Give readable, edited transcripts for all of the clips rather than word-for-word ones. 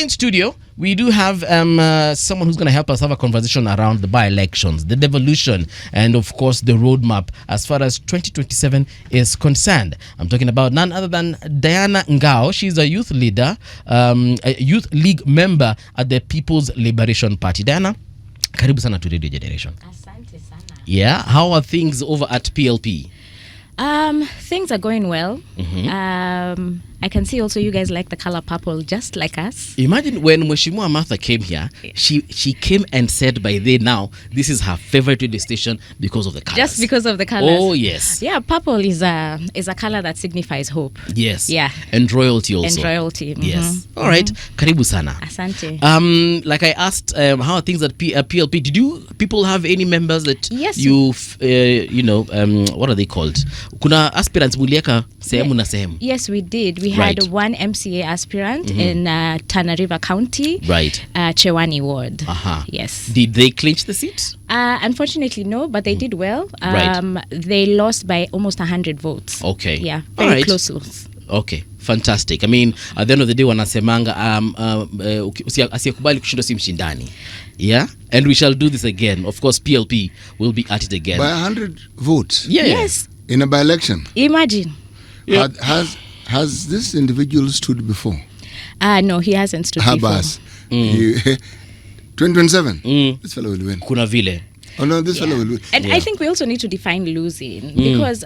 In studio, we do have someone who's going to help us have a conversation around the by-elections, the devolution, and of course the roadmap as far as 2027 is concerned. I'm talking about none other than Dian Ngao. She's a youth leader, a youth league member at the People's Liberation Party. Diana, karibu sana to Radio Generation. Asante sana. Yeah, how are things over at PLP? Things are going well. I can see also you guys like the color purple just like us. Imagine when Mheshimiwa Martha came here, she came and said by then now this is her favorite radio station because of the colors. Just because of the colors. Oh yes. Yeah, purple is a color that signifies hope. Yes. Yeah. And royalty also. And royalty. Yes. All right. Karibu sana. Asante. Like I asked, how are things at PLP? Did you people have any members that what are they called? Kuna aspirants mulieka sehemu na sehemu? Yes, we did. We had one MCA aspirant in Tana River County, Chewani Ward. Yes. Did they clinch the seat? Unfortunately, no, but they did well. They lost by almost 100 votes. Okay. Yeah, very close loss. Okay, fantastic. I mean, at the end of the day, wanasemanga asiyekubali kushindwa si mshindani. Yeah, and we shall do this again. Of course, PLP will be at it again. By 100 votes? Yeah. Yes. In a by-election? Imagine. Yeah. Has this individual stood before? No, he hasn't stood before. 2027? This fellow will win. Kuna vile. Oh no, this fellow will win. And I think we also need to define losing because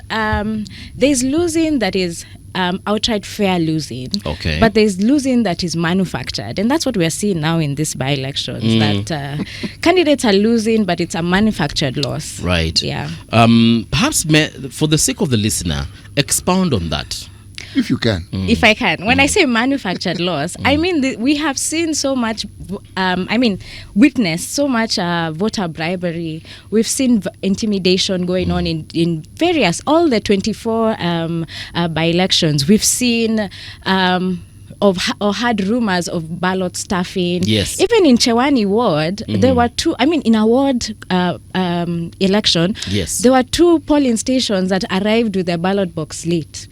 there's losing that is outright fair losing. Okay. But there's losing that is manufactured. And that's what we are seeing now in this by-elections, that candidates are losing, but it's a manufactured loss. Right. Yeah. Perhaps for the sake of the listener, expound on that. If you can. If I can. When I say manufactured loss, I mean we have seen so much, witnessed so much voter bribery. We've seen intimidation going on in various, all the 24 by-elections. We've seen or had rumors of ballot stuffing. Yes. Even in Chewani Ward, there were two, in a ward election, there were two polling stations that arrived with their ballot box lit.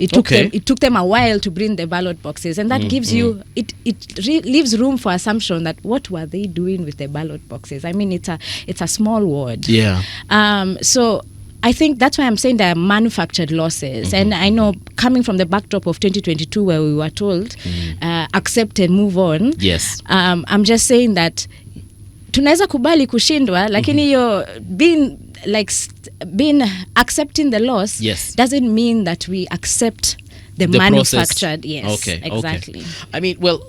It took them a while to bring the ballot boxes, and that gives you leaves room for assumption that what were they doing with the ballot boxes? I mean, it's a small ward. Yeah. So I think that's why I'm saying there are manufactured losses, and I know coming from the backdrop of 2022 where we were told accept and move on. Yes. I'm just saying that tunaweza kubali kushindwa, lakini hiyo being accepting the loss doesn't mean that we accept the manufactured process. Yes. Okay. Exactly. Okay. I mean, well,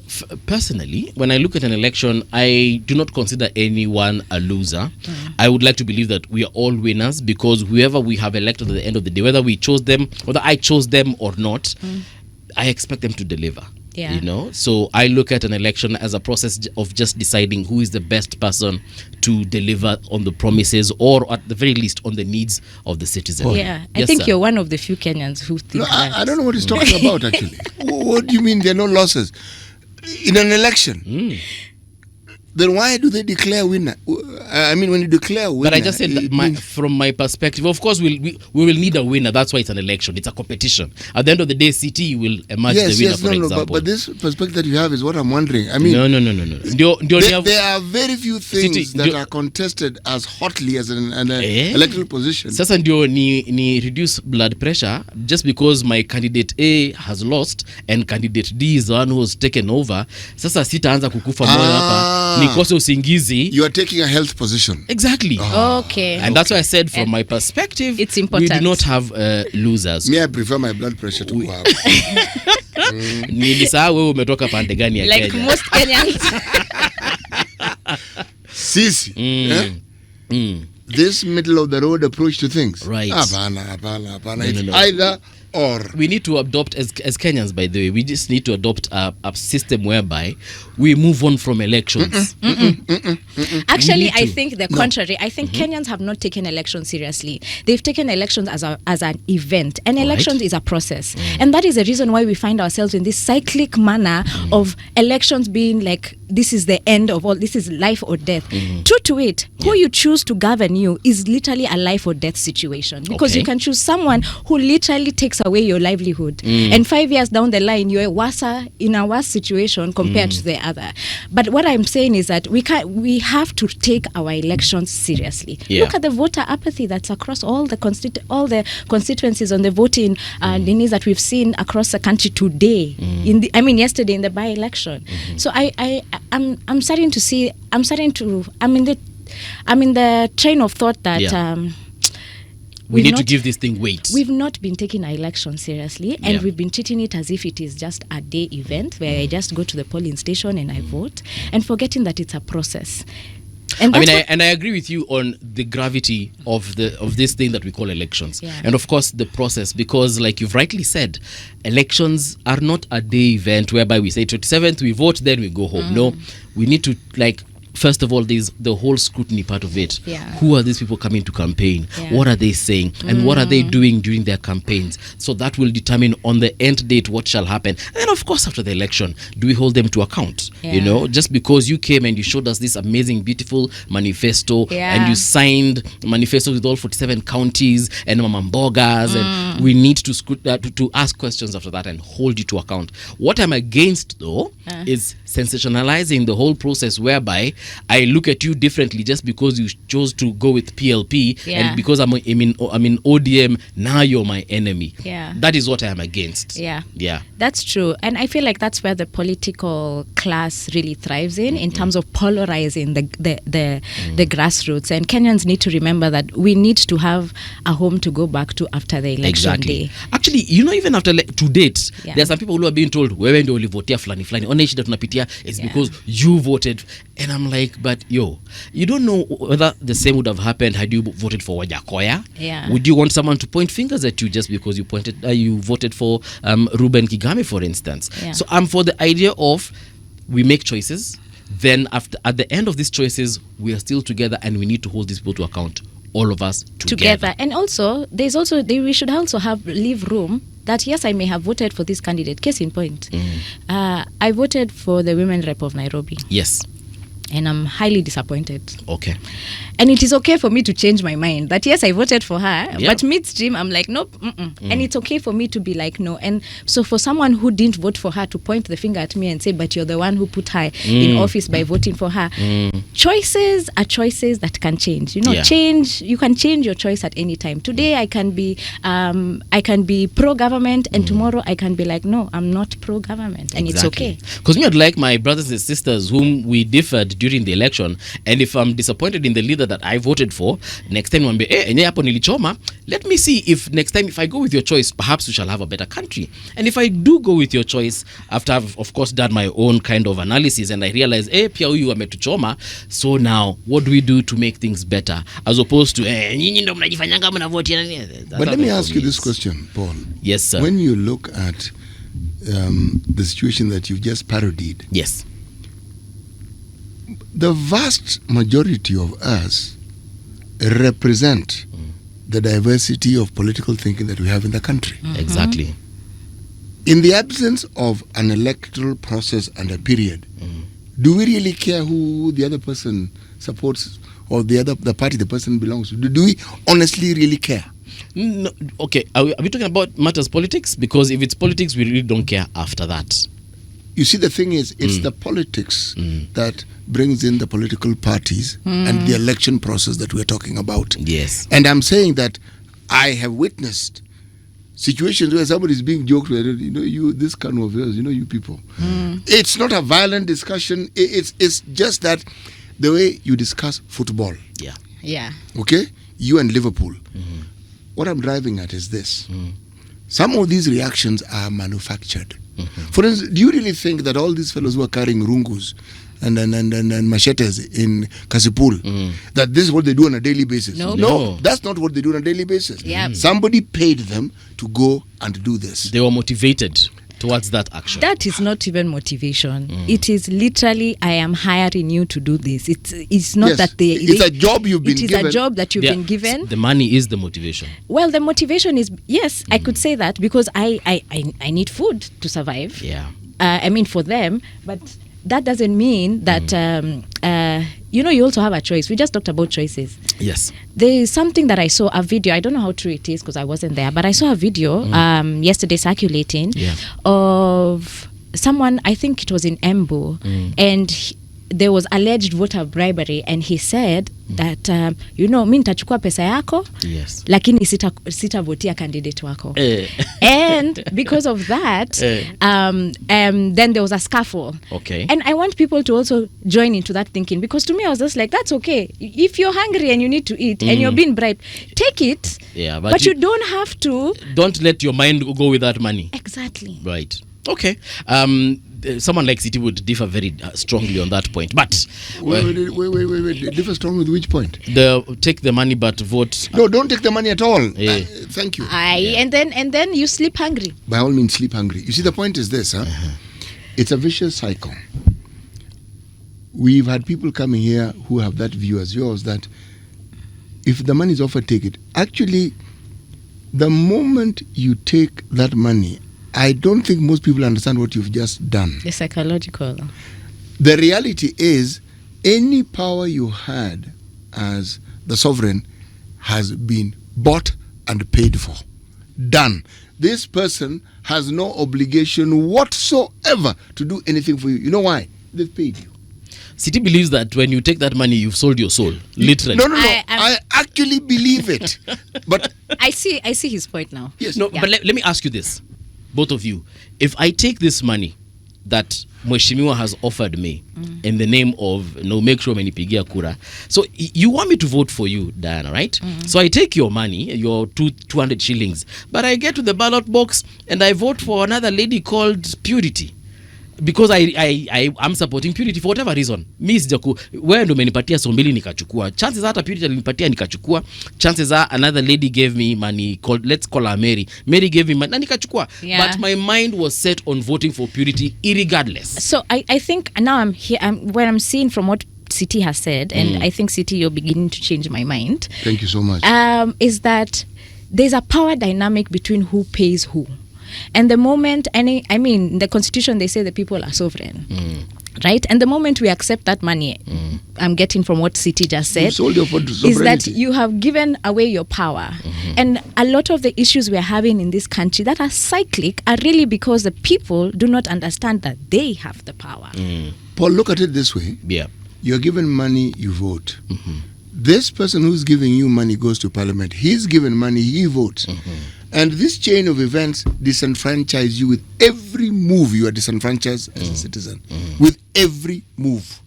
personally, when I look at an election, I do not consider anyone a loser. I would like to believe that we are all winners because whoever we have elected at the end of the day, whether we chose them, whether I chose them or not, I expect them to deliver. Yeah. So I look at an election as a process of just deciding who is the best person to deliver on the promises, or at the very least on the needs of the citizen. Yeah, I think you're one of the few Kenyans who think that. I don't know what he's talking about actually. What do you mean there are no losses in an election? Then why do they declare winner? I mean, when you declare winner... But I just said that from my perspective, of course, we will need a winner. That's why it's an election. It's a competition. At the end of the day, CT will emerge the winner, for example. But this perspective that you have is what I'm wondering. I mean... No. There are very few things that are contested as hotly as an electoral position. Sasa ndio ni reduce blood pressure just because my candidate A has lost and candidate D is the one who has taken over. Sasa sitaanza kukufa moyo hapa. Nikose usingizi. You are taking a health position. Exactly. Okay. And that's why I said from my perspective, it's important. We do not have losers. Me, I prefer my blood pressure to go up. Nilisahau wewe umetoka pande gani ya Kenya. Like most Kenyans. Sisi. This middle of the road approach to things. Right. Hapana. It's either or. We need to adopt, as Kenyans, by the way, we just need to adopt a system whereby we move on from elections. Actually, I think the contrary. I think Kenyans have not taken elections seriously. They've taken elections as an event. And elections is a process. And that is the reason why we find ourselves in this cyclic manner of elections being like, this is the end of all, this is life or death. True to it, who you choose to govern you is literally a life or death situation. Because you can choose someone who literally takes takes away your livelihood. And 5 years down the line, you're in a worse situation compared to the other. But what I'm saying is that we have to take our elections seriously. Look at the voter apathy that's across all the constituencies on the voting needs that we've seen across the country today. Yesterday in the by-election. So I'm in the train of thought that we need to give this thing weight. We've not been taking our election seriously, and we've been treating it as if it is just a day event where I just go to the polling station and I vote, and forgetting that it's a process. And I agree with you on the gravity of this thing that we call elections, and of course the process, because like you've rightly said, elections are not a day event whereby we say 27th we vote, then we go home. No, we need to, like, first of all, there's the whole scrutiny part of it. Who are these people coming to campaign? What are they saying? And what are they doing during their campaigns? So that will determine on the end date what shall happen. And then, of course, after the election, do we hold them to account? You know, just because you came and you showed us this amazing, beautiful manifesto, and you signed manifesto with all 47 counties and mamambogas, and we need to ask questions after that and hold you to account. What I'm against, though, is sensationalizing the whole process, whereby I look at you differently just because you chose to go with PLP, and because I'm in ODM, now you're my enemy. That is what I am against. That's true. And I feel like that's where the political class really thrives in terms of polarizing the grassroots. And Kenyans need to remember that we need to have a home to go back to after the election day. Actually, even after to date, there are some people who are being told, wewe ndio ulivotia fulani fulani, ona shida tunapitia is because you voted. And I'm like, but you don't know whether the same would have happened had you voted for Wajakoya. Would you want someone to point fingers at you just because you voted for Ruben Kigame, for instance? So I'm for the idea of we make choices, then at the end of these choices, we are still together, and we need to hold these people to account, all of us together. And also, we should also leave room that, yes, I may have voted for this candidate. Case in point, I voted for the women rep of Nairobi. Yes. And I'm highly disappointed. Okay. And it is okay for me to change my mind. That, yes, I voted for her, but midstream, I'm like, nope. And it's okay for me to be like, no. And so for someone who didn't vote for her to point the finger at me and say, but you're the one who put her in office by voting for her. Choices are choices that can change. You can change your choice at any time. Today I can be pro-government, and tomorrow I can be like, no, I'm not pro-government. And it's okay. Because me, I'd like my brothers and sisters whom we differed during the election, and if I'm disappointed in the leader that I voted for, next time let me see if next time, if I go with your choice, perhaps we shall have a better country. And if I do go with your choice, after I've of course done my own kind of analysis, and I realize, pia huyu ametuchoma, so now what do we do to make things better, as opposed to But let me ask you this question, Paul. Yes, sir. When you look at the situation that you've just parodied, yes, the vast majority of us represent the diversity of political thinking that we have in the country. Exactly. In the absence of an electoral process and a period, do we really care who the other person supports, or the party the person belongs to? Do we honestly really care? No, okay, are we talking about matters politics? Because if it's politics, we really don't care after that. You see, the thing is, it's the politics that brings in the political parties and the election process that we're talking about. Yes. And I'm saying that I have witnessed situations where somebody's being joked with, this kind of yours, you people. It's not a violent discussion. It's just that the way you discuss football. Yeah. Okay? You and Liverpool. What I'm driving at is this. Some of these reactions are manufactured. For instance, do you really think that all these fellows who are carrying rungus and machetes in Kasipul, that this is what they do on a daily basis? No, that's not what they do on a daily basis. Somebody paid them to go and do this. They were motivated towards that action. That is not even motivation. It is literally, I am hiring you to do this. It's not that it's a job you've been given. It is a job that you've been given. The money is the motivation. Well, the motivation is, yes, I could say that, because I need food to survive. Yeah. I mean, for them, but that doesn't mean that you also have a choice. We just talked about choices. Yes. There is something that I saw, a video. I don't know how true it is because I wasn't there, but I saw a video yesterday circulating of someone, I think it was in Embu, and there was alleged voter bribery, and he said that mi nitachukua pesa yako, lakini sitavotia candidate wako. And because of that, then there was a scuffle. Okay. And I want people to also join into that thinking, because to me I was just like, that's okay. If you're hungry and you need to eat and you're being bribed, take it. Yeah, but you don't have to. Don't let your mind go with that money. Exactly. Right. Okay. Someone like City would differ very strongly on that point, but wait, differ strongly with which point? Take the money but vote. No, don't take the money at all. Thank you. And then you sleep hungry. By all means, sleep hungry. You see, the point is this, it's a vicious cycle. We've had people coming here who have that view as yours, that if the money is offered, take it. Actually, the moment you take that money, I don't think most people understand what you've just done. The psychological. The reality is, any power you had as the sovereign has been bought and paid for. Done. This person has no obligation whatsoever to do anything for you. You know why? They've paid you. City believes that when you take that money, you've sold your soul, literally. No. I actually believe it. But I see his point now. Yes. No, but let me ask you this. Both of you, if I take this money that Mheshimiwa has offered me in the name of make sure menipigia kura, so you want me to vote for you, Diana, right? So I take your money, your 200 shillings, but I get to the ballot box and I vote for another lady called Purity, because I'm supporting Purity for whatever reason. Mi sijaku wewe ndo umenipatia so mbili nikachukua. Chances hata Purity alinipatia nikachukua. Chances are another lady gave me money called, let's call her Mary. Mary gave me money na nikachukua. But my mind was set on voting for Purity irregardless. So I think now I'm here, when I'm seeing from what City has said, and I think City, you're beginning to change my mind. Thank you so much. Is that there's a power dynamic between who pays who. And the moment in the Constitution, they say the people are sovereign. Right? And the moment we accept that money, I'm getting from what City just said, is that you have given away your power. And a lot of the issues we're having in this country that are cyclic are really because the people do not understand that they have the power. Paul, look at it this way. Yeah. You're given money, you vote. This person who's giving you money goes to parliament. He's given money, he votes. And this chain of events disenfranchise you with every move. You are disenfranchised as a citizen. With every move.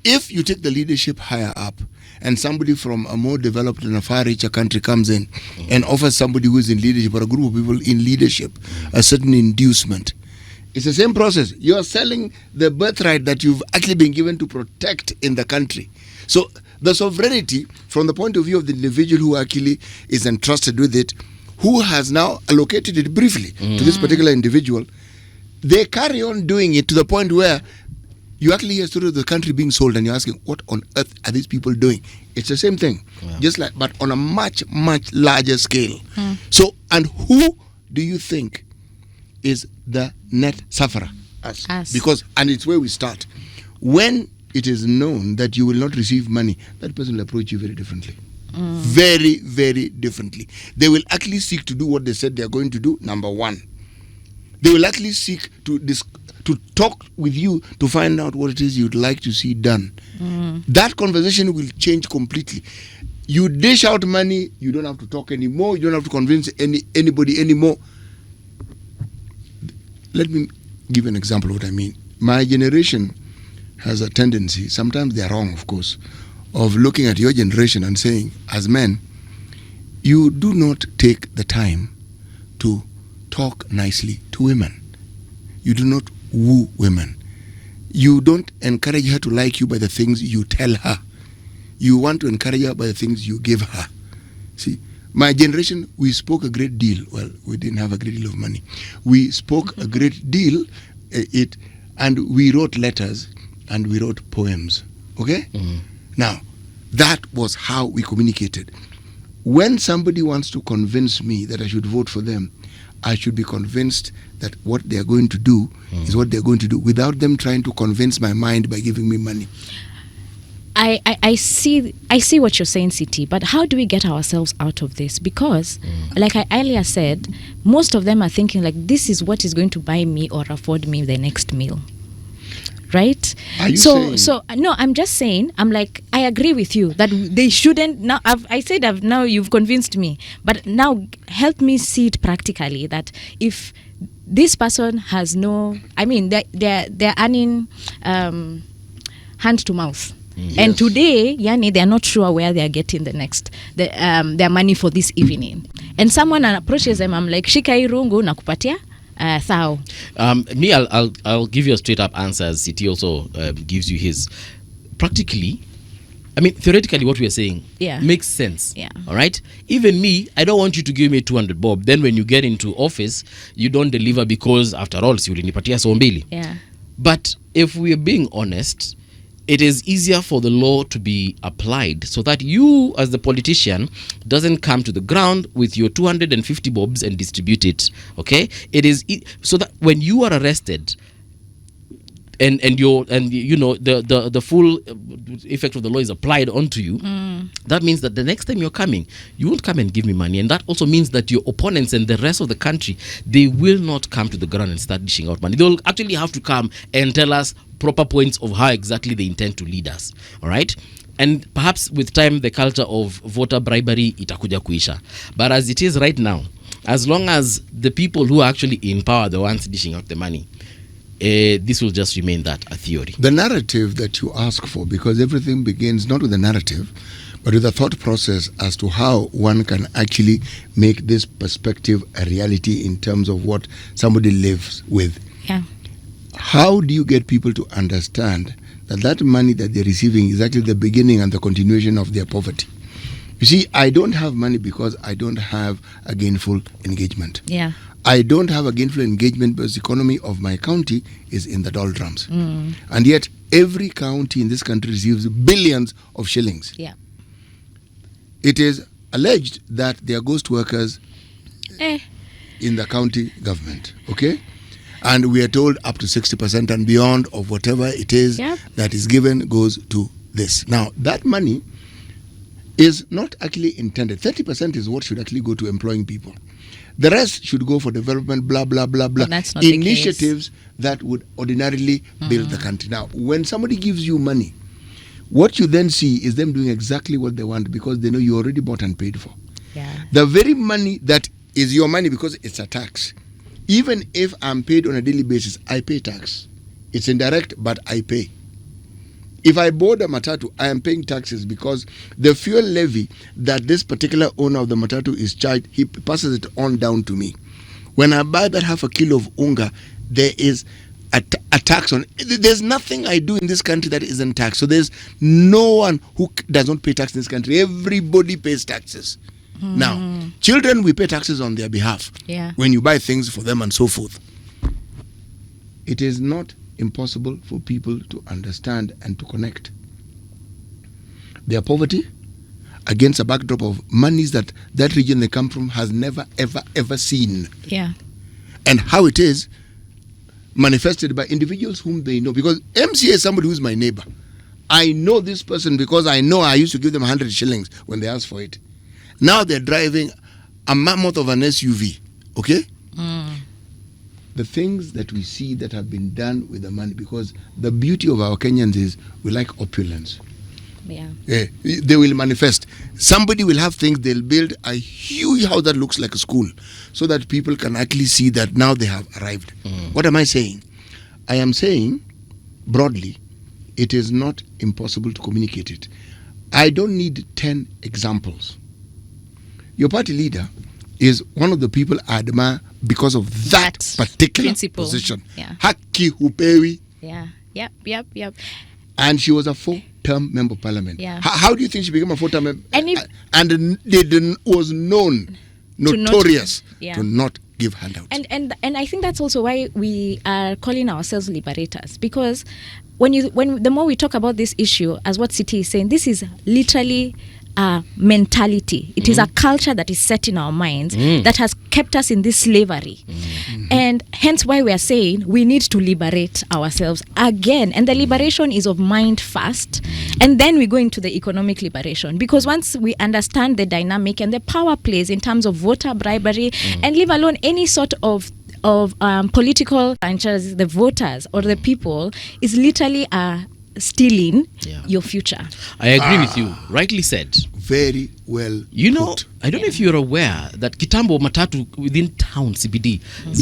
If you take the leadership higher up and somebody from a more developed and a far richer country comes in and offers somebody who is in leadership or a group of people in leadership a certain inducement, it's the same process. You are selling the birthright that you've actually been given to protect in the country. So the sovereignty, from the point of view of the individual who actually is entrusted with it, who has now allocated it briefly to this particular individual, they carry on doing it to the point where you actually hear stories of the country being sold and you're asking, what on earth are these people doing? It's the same thing, just like, but on a much, much larger scale. So, and who do you think is the net sufferer? Us. Because, and it's where we start. When it is known that you will not receive money, that person will approach you very differently. Very, very differently. They will actually seek to do what they said they are going to do, number one. They will actually seek to talk with you to find out what it is you'd like to see done. That conversation will change completely. You dish out money, you don't have to talk anymore, you don't have to convince anybody anymore. Let me give an example of what I mean. My generation has a tendency, sometimes they are wrong, of course, of looking at your generation and saying, as men, you do not take the time to talk nicely to women. You do not woo women. You don't encourage her to like you by the things you tell her. You want to encourage her by the things you give her. See, my generation, we spoke a great deal. Well, we didn't have a great deal of money. We spoke a great deal, and we wrote letters and we wrote poems. Okay? Now, that was how we communicated. When somebody wants to convince me that I should vote for them, I should be convinced that what they are going to do is what they are going to do, without them trying to convince my mind by giving me money. I see what you're saying, CT, but how do we get ourselves out of this? Because, like I earlier said, most of them are thinking like, this is what is going to buy me or afford me the next meal. Right? Are you saying? So no, I'm just saying, I'm like, I agree with you that they shouldn't. Now now you've convinced me, but now help me see it practically, that if this person has no, I mean, they're earning hand to mouth. Yes. And today, Yani, they're not sure where they're getting their money for this evening. And someone approaches them, I'm like, shika irungu na kupatia thao. Me, I'll give you a straight up answer, as City also gives you his. Practically, I mean, theoretically, what we are saying makes sense. Yeah. All right. Even me, I don't want you to give me 200 bob. Then when you get into office, you don't deliver because, after all, si ulinipatia so mbili. Yeah. But if we are being honest, it is easier for the law to be applied so that you, as the politician, doesn't come to the ground with your 250 bobs and distribute it. Okay. It is so that when you are arrested, and you know the full effect of the law is applied onto you, that means that the next time you're coming, you won't come and give me money. And that also means that your opponents and the rest of the country, they will not come to the ground and start dishing out money. They'll actually have to come and tell us proper points of how exactly they intend to lead us. All right. And perhaps with time, the culture of voter bribery itakuja kuisha. But as it is right now, as long as the people who are actually in power are the ones dishing out the money, this will just remain that, a theory. The narrative that you ask for, because everything begins not with a narrative, but with a thought process as to how one can actually make this perspective a reality in terms of what somebody lives with. Yeah. How do you get people to understand that money that they're receiving is actually the beginning and the continuation of their poverty? You see, I don't have money because I don't have a gainful engagement. Yeah. I don't have a gainful engagement because the economy of my county is in the doldrums. And yet, every county in this country receives billions of shillings. Yeah. It is alleged that there are ghost workers in the county government, okay? And we are told up to 60% and beyond of whatever it is that is given goes to this. Now, that money is not actually intended. 30% is what should actually go to employing people. The rest should go for development, blah, blah, blah, blah. That's not initiatives that would ordinarily build the country. Now, when somebody gives you money, what you then see is them doing exactly what they want because they know you already bought and paid for. Yeah. The very money that is your money because it's a tax. Even if I'm paid on a daily basis, I pay tax. It's indirect, but I pay. If I board a matatu, I am paying taxes because the fuel levy that this particular owner of the matatu is charged, he passes it on down to me. When I buy that half a kilo of unga, there is a tax on it. There's nothing I do in this country that isn't tax. So there's no one who does not pay tax in this country. Everybody pays taxes. Now, children, we pay taxes on their behalf. Yeah. When you buy things for them and so forth. It is not impossible for people to understand and to connect their poverty against a backdrop of monies that region they come from has never, ever, ever seen. Yeah. And how it is manifested by individuals whom they know. Because MCA is somebody who's my neighbor. I know this person because I know I used to give them 100 shillings when they asked for it. Now they're driving a mammoth of an SUV. Okay? The things that we see that have been done with the money, because the beauty of our Kenyans is we like opulence. Yeah. They will manifest. Somebody will have things, they'll build a huge house that looks like a school so that people can actually see that now they have arrived. What am I saying? I am saying, broadly, it is not impossible to communicate it. I don't need 10 examples. Your party leader is one of the people I admire because of that particular principle. Position. Yeah. Haki hupewi. Yeah. Yep. And she was a 4-term member of parliament. Yeah. How do you think she became a 4-term member? And was notorious to not give handouts. And I think that's also why we are calling ourselves liberators, because when the more we talk about this issue, as what City is saying, this is literally mentality. It is a culture that is set in our minds that has kept us in this slavery. And hence why we are saying we need to liberate ourselves again. And the liberation is of mind first. And then we go into the economic liberation, because once we understand the dynamic and the power plays in terms of voter bribery, and leave alone any sort of political franchise, the voters or the people is literally stealing your future. I agree with you. Rightly said. Very well put. I don't know if you're aware that kitambo matatu within town CBD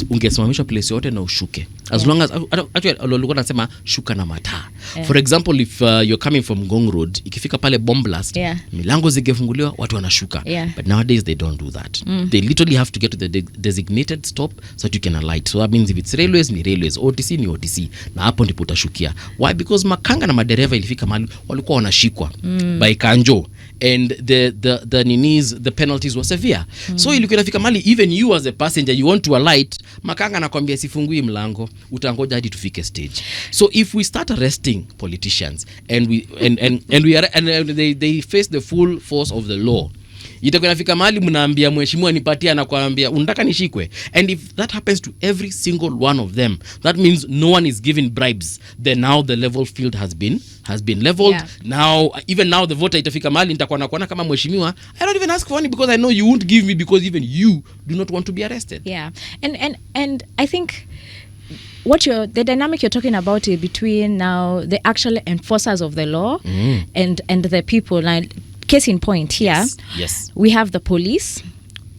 ungesimamishwa place yote na ushuke. As long as actually walikuwa nasema shuka na mataa. For example, if you're coming from Ngong Road, ikifika pale bomb blast, milango zigefunguliwa, watu wanashuka. But nowadays they don't do that. They literally have to get to the designated stop so that you can alight. So that means if it's railways ni railways, OTC ni OTC, na hapo ndipo utashukia. Why? Because makanga na madereva ilifika mahali walikuwa wanashikwa by kanjo, and the penalties were severe. So ilikuwa inafika mahali even you as a passenger you want to alight, makanga anakuambia sifungui mlango, utangoja hadi tufike stage. So if we start arresting politicians and they face the full force of the law, itakuwa inafika mahali mnaambia mheshimiwa nipatie, anakuambia unataka nishikwe. And if that happens to every single one of them, that means no one is giving bribes. Then now the level field has been leveled. Now even now the voter itafika mahali nitakuwa nakuona kama mheshimiwa, I don't even ask for money because I know you won't give me, because even you do not want to be arrested. And I think the dynamic you're talking about is between now the actual enforcers of the law and the people. Like, case in point here, we have the police,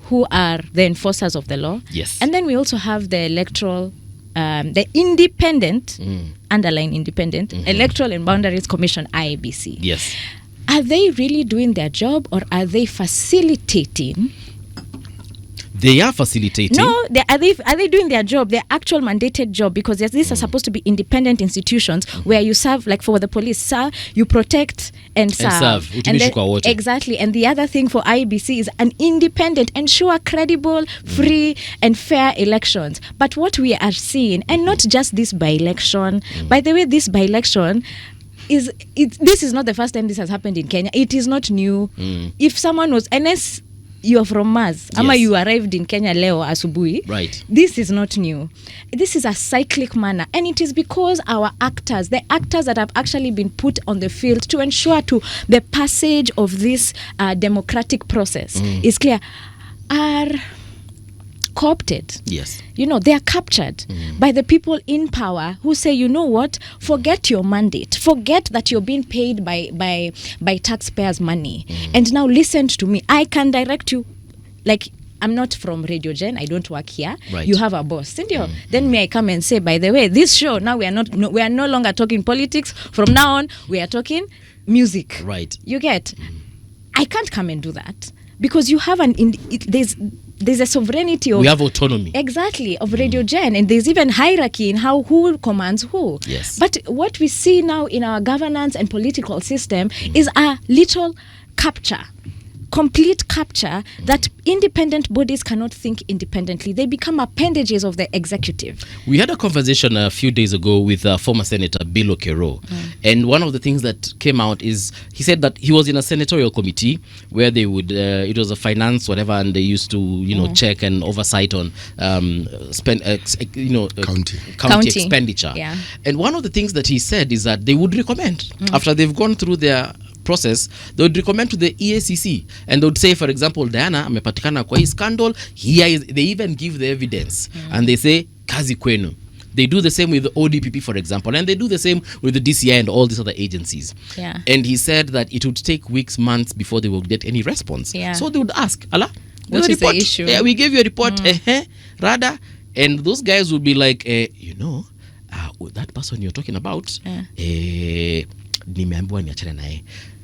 who are the enforcers of the law. And then we also have the electoral, the independent, underline independent, Electoral and Boundaries Commission, IEBC. Are they really doing their job, or are they facilitating? They are facilitating. No, are they doing their job, their actual mandated job? Because these are supposed to be independent institutions where you serve, like for the police, sir, you protect and serve. And then, exactly. And the other thing for IEBC is an independent, ensure credible, free and fair elections. But what we are seeing, and not just this by-election, by the way, this by-election, this is not the first time this has happened in Kenya. It is not new. If someone was, unless you're from Mars, ama you arrived in Kenya leo asubuhi, this is not new. This is a cyclic manner, and it is because our actors, the actors that have actually been put on the field to ensure to the passage of this democratic process is clear, are co-opted. You know, they are captured by the people in power who say, you know what, forget your mandate, forget that you're being paid by taxpayers' money, and now listen to me. I can direct you. Like, I'm not from Radio Gen, I don't work here. You have a boss, then may I come and say, by the way, this show now we are no longer talking politics. From now on, we are talking music. You get? I can't come and do that, because you have there's a sovereignty of... We have autonomy. Exactly, of Radio Gen. And there's even hierarchy in who commands who. But what we see now in our governance and political system is a little capture. Complete capture that independent bodies cannot think independently. They become appendages of the executive. We had a conversation a few days ago with former Senator Bill Okero, and one of the things that came out is he said that he was in a senatorial committee where they would it was a finance whatever, and they used to check and oversight on county expenditure. And one of the things that he said is that they would recommend after they've gone through their process, they would recommend to the EACC, and they would say, for example, Diana amepatikana kwa hii scandal, they even give the evidence, and they say kazi kwenu. They do the same with the ODPP, for example, and they do the same with the DCI and all these other agencies. And he said that it would take weeks, months before they will get any response. So they would ask, Allah, what is the issue? We gave you a report, Rada, and those guys would be like, that person you're talking about, nimeambiwa niachane naye.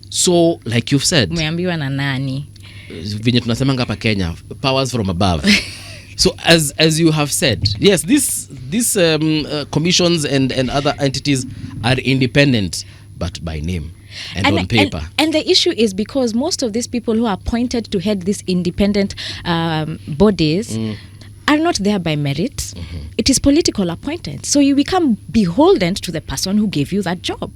So like you've said, umeambiwa na nani? Venye tunasemanga hapa Kenya, powers from above. So as you have said, yes, these commissions and other entities are independent, but by name and on paper. And the issue is because most of these people who are appointed to head these independent bodies are not there by merit. It is political appointment. So you become beholden to the person who gave you that job.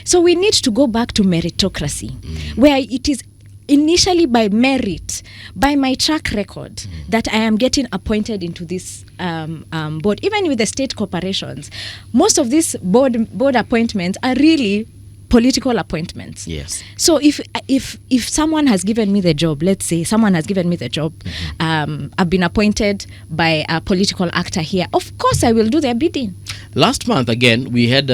So we need to go back to meritocracy, where it is initially by merit, by my track record, that I am getting appointed into this board. Even with the state corporations, most of these board appointments are really political appointments. Yes. So if someone has given me the job, let's say someone has given me the job, I've been appointed by a political actor here, of course I will do their bidding. Last month, again, we had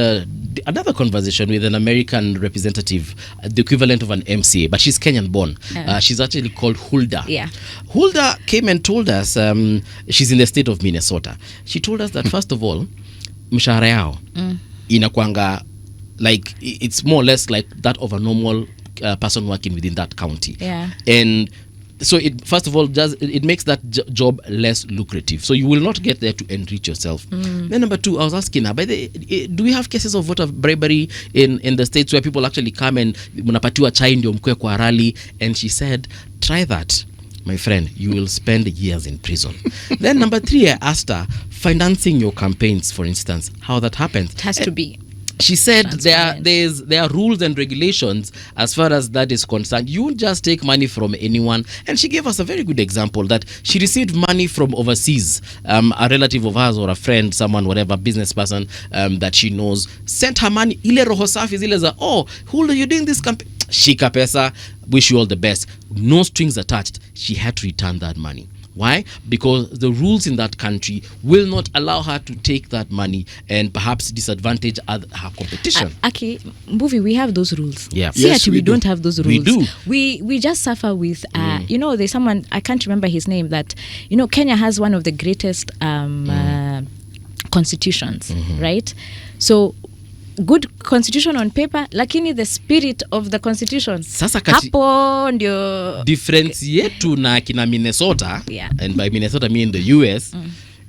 another conversation with an American representative, the equivalent of an MCA, but she's Kenyan born. She's actually called Hulda. Yeah. Hulda came and told us, she's in the state of Minnesota. She told us that, first of all, mshahara yao inakwanga, like, it's more or less like that of a normal person working within that county. Yeah. And so it, first of all, it makes that job less lucrative. So you will not get there to enrich yourself. Then number two, I was asking her, do we have cases of voter bribery in the states where people actually come and mnapatiwa chai ndio mkwe kwa rally? And she said, try that, my friend, you will spend years in prison. Then number three, I asked her, financing your campaigns, for instance, how that happens. It has to be. She said there are rules and regulations as far as that is concerned. You won't just take money from anyone. And she gave us a very good example that she received money from overseas. A relative of hers or a friend, someone, whatever, business person that she knows, sent her money. Ile roho safi zile za, oh, Hulda, you're doing this campaign. Shika pesa, wish you all the best. No strings attached. She had to return that money. Why? Because the rules in that country will not allow her to take that money and perhaps disadvantage her competition. Okay, Mbuvi, we have those rules. Yeah. See, Yes, we don't have those rules. We do. We just suffer with, there's someone, I can't remember his name, that, Kenya has one of the greatest constitutions, right? So, good constitution on paper, lakini the spirit of the constitution Sasa hapo ndio difference yetu na kina Minnesota, Yeah. and by Minnesota I mean the US,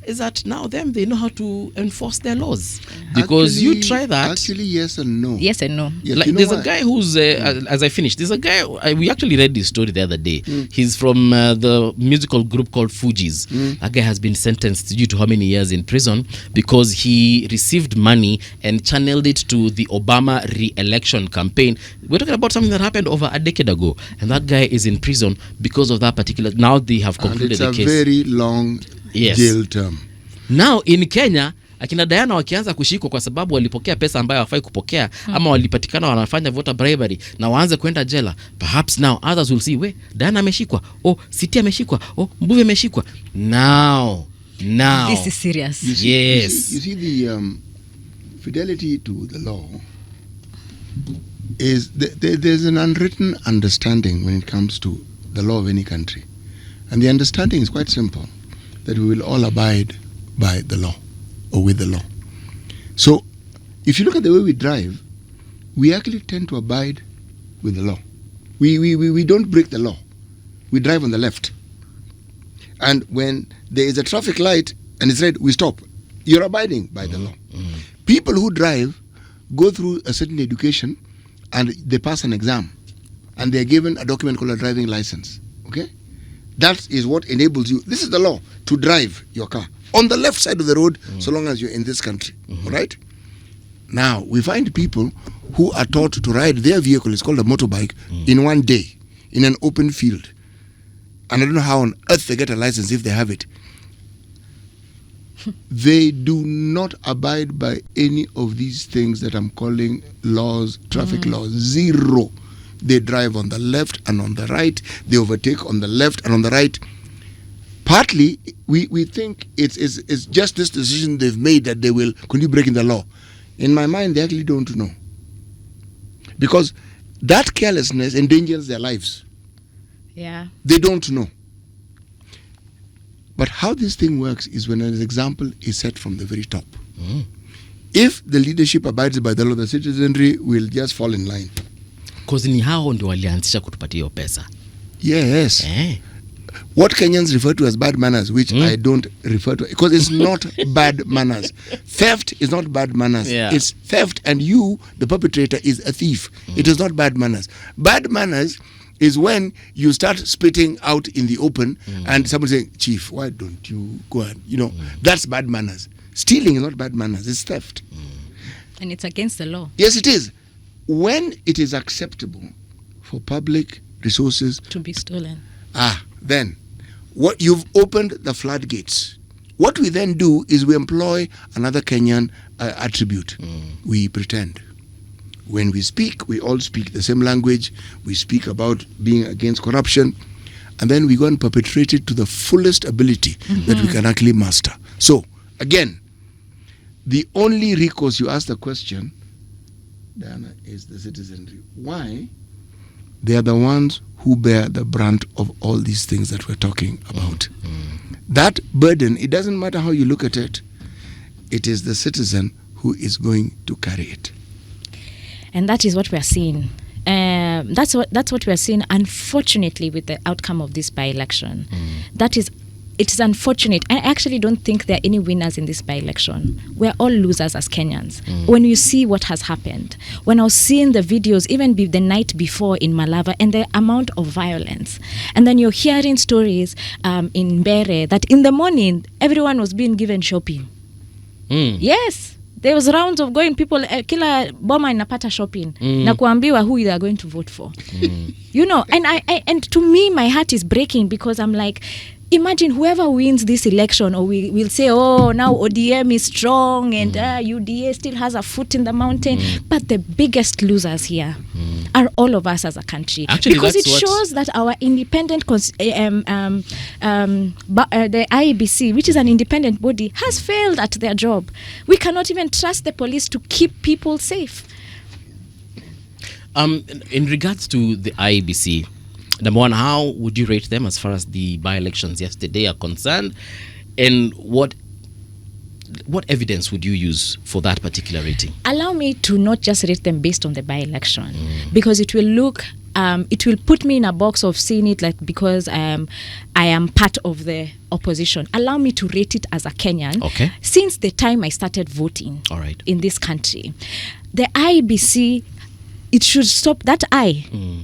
is that now they know how to enforce their laws. Because Actually- you try that. Actually, yes and no. yes and no. Yes, Like, you know there's why? a guy who's as I finished, there's a guy we actually read this story the other day. He's from the musical group called Fugees. That guy has been sentenced due to how many years in prison because he received money and channeled it to the Obama re-election campaign. We're talking about something that happened over a decade ago, and that guy is in prison because of that particular. Now they have And concluded it's the a case. very long Yes. jail term. Now in Kenya, akina Diana wakianza kushikwa kwa sababu walipokea pesa ambayo hawafai kupokea, ama walipatikana wanafanya voter bribery na waanze kwenda jela, perhaps now others will see, we, Diana ameshikwa, oh, Siti ameshikwa, oh, Mbuvi ameshikwa. Now This is serious. You see, Yes. you see the fidelity to the law is there's an unwritten understanding when it comes to the law of any country. And the understanding is quite simple, that we will all abide by the law or with the law. So if you look at the way we drive, we actually tend to abide with the law. We don't break the law. We drive on the left. And when there is a traffic light and it's red, we stop. You're abiding by the law. People who drive go through a certain education and they pass an exam and they're given a document called a driving license. Okay? That is what enables you, this is the law, to drive your car on the left side of the road so long as you're in this country. All right? Now, we find people who are taught to ride their vehicle, it's called a motorbike, in one day, in an open field. And I don't know how on earth they get a license if they have it. They do not abide by any of these things that I'm calling laws, traffic laws. Zero. They drive on the left and on the right. They overtake on the left and on the right. Partly, we think it's just this decision they've made that they will continue breaking the law. In my mind, they actually don't know. Because that carelessness endangers their lives. Yeah. They don't know. But how this thing works is when an example is set from the very top. If the leadership abides by the law, the citizenry will just fall in line. Because ni hao ndio walianzisha kutupatia hiyo pesa. Yes. What Kenyans refer to as bad manners, which I don't refer to, because it's not bad manners. Theft is not bad manners. Yeah. It's theft, and you, the perpetrator, is a thief. It is not bad manners. Bad manners is when you start spitting out in the open and someone saying, Chief, why don't you go and, that's bad manners. Stealing is not bad manners, it's theft. And it's against the law. Yes, it is. When it is acceptable for public resources To be stolen. then what you've opened the floodgates. What we then do is we employ another Kenyan attribute. We pretend. When we speak, we all speak the same language. We speak about being against corruption, and then we go and perpetrate it to the fullest ability that we can actually master. So, again, the only recourse, you ask the question, Diana, is the citizenry. Why? They are the ones who bear the brunt of all these things that we're talking about. That burden, it doesn't matter how you look at it, it is the citizen who is going to carry it. And that is what we are seeing. That's what we are seeing, unfortunately, with the outcome of this by-election. It is unfortunate. I actually don't think there are any winners in this by-election. We're all losers as Kenyans. When you see what has happened, when I was seeing the videos, even the night before in Malava, and the amount of violence, and then you're hearing stories in Bere that in the morning, everyone was being given shopping. Yes. There was rounds of going, people, kila boma inapata shopping, na kuambiwa who they are going to vote for. You know, and to me, my heart is breaking, because I'm like, imagine whoever wins this election, or we'll say, oh, now ODM is strong and UDA still has a foot in the mountain. But the biggest losers here are all of us as a country. Actually, because it shows that our independent, the IEBC, which is an independent body, has failed at their job. We cannot even trust the police to keep people safe. In regards to the IEBC, number one, how would you rate them as far as the by-elections yesterday are concerned? And what evidence would you use for that particular rating? Allow me to not just rate them based on the by-election, because it will put me in a box of seeing it like because I am part of the opposition. Allow me to rate it as a Kenyan. Okay. Since the time I started voting in this country, the IEBC, it should stop. That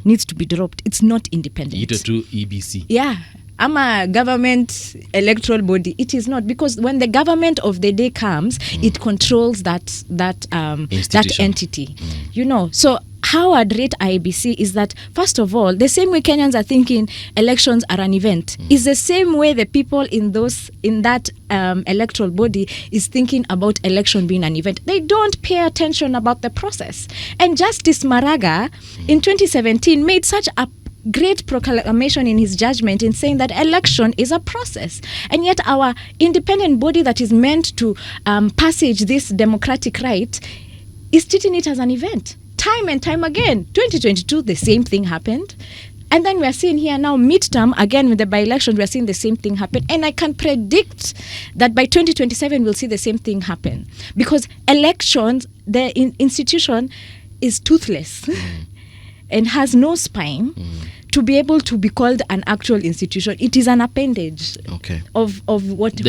needs to be dropped. It's not independent. Either to EBC. Yeah. I'm a government electoral body. It is not, because when the government of the day comes, it controls that entity. You know. So how I'd rate IEBC is that, first of all, the same way Kenyans are thinking elections are an event, is the same way the people in that electoral body is thinking about election being an event. They don't pay attention about the process. And Justice Maraga in 2017 made such a great proclamation in his judgment in saying that election is a process, and yet our independent body that is meant to passage this democratic right is treating it as an event. Time and time again. 2022, the same thing happened. And then we are seeing here now, midterm, again with the by-election, we are seeing the same thing happen. And I can predict that by 2027, we'll see the same thing happen. Because elections, the institution is toothless and has no spine to be able to be called an actual institution. It is an appendage of what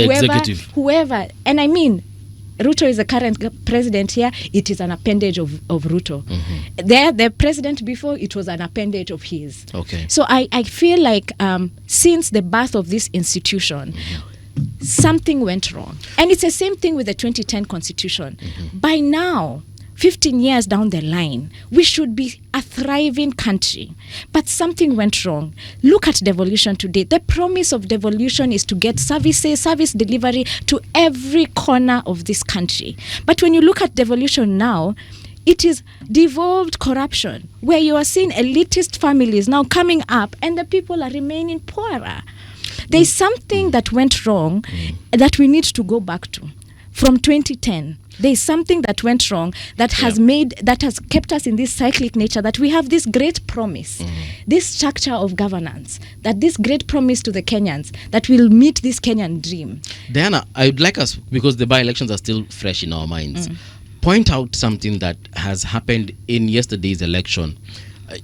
whoever. And I mean, Ruto is the current president here. It is an appendage of Ruto. The president before, it was an appendage of his. So I feel like since the birth of this institution, something went wrong. And it's the same thing with the 2010 constitution. By now, 15 years down the line, we should be a thriving country. But something went wrong. Look at devolution today. The promise of devolution is to get service delivery to every corner of this country. But when you look at devolution now, it is devolved corruption, where you are seeing elitist families now coming up and the people are remaining poorer. There is something that went wrong that we need to go back to from 2010. There is something that went wrong that has kept us in this cyclic nature, that we have this great promise, this structure of governance, that this great promise to the Kenyans that will meet this Kenyan dream. Diana, I would like us, because the by-elections are still fresh in our minds, point out something that has happened in yesterday's election,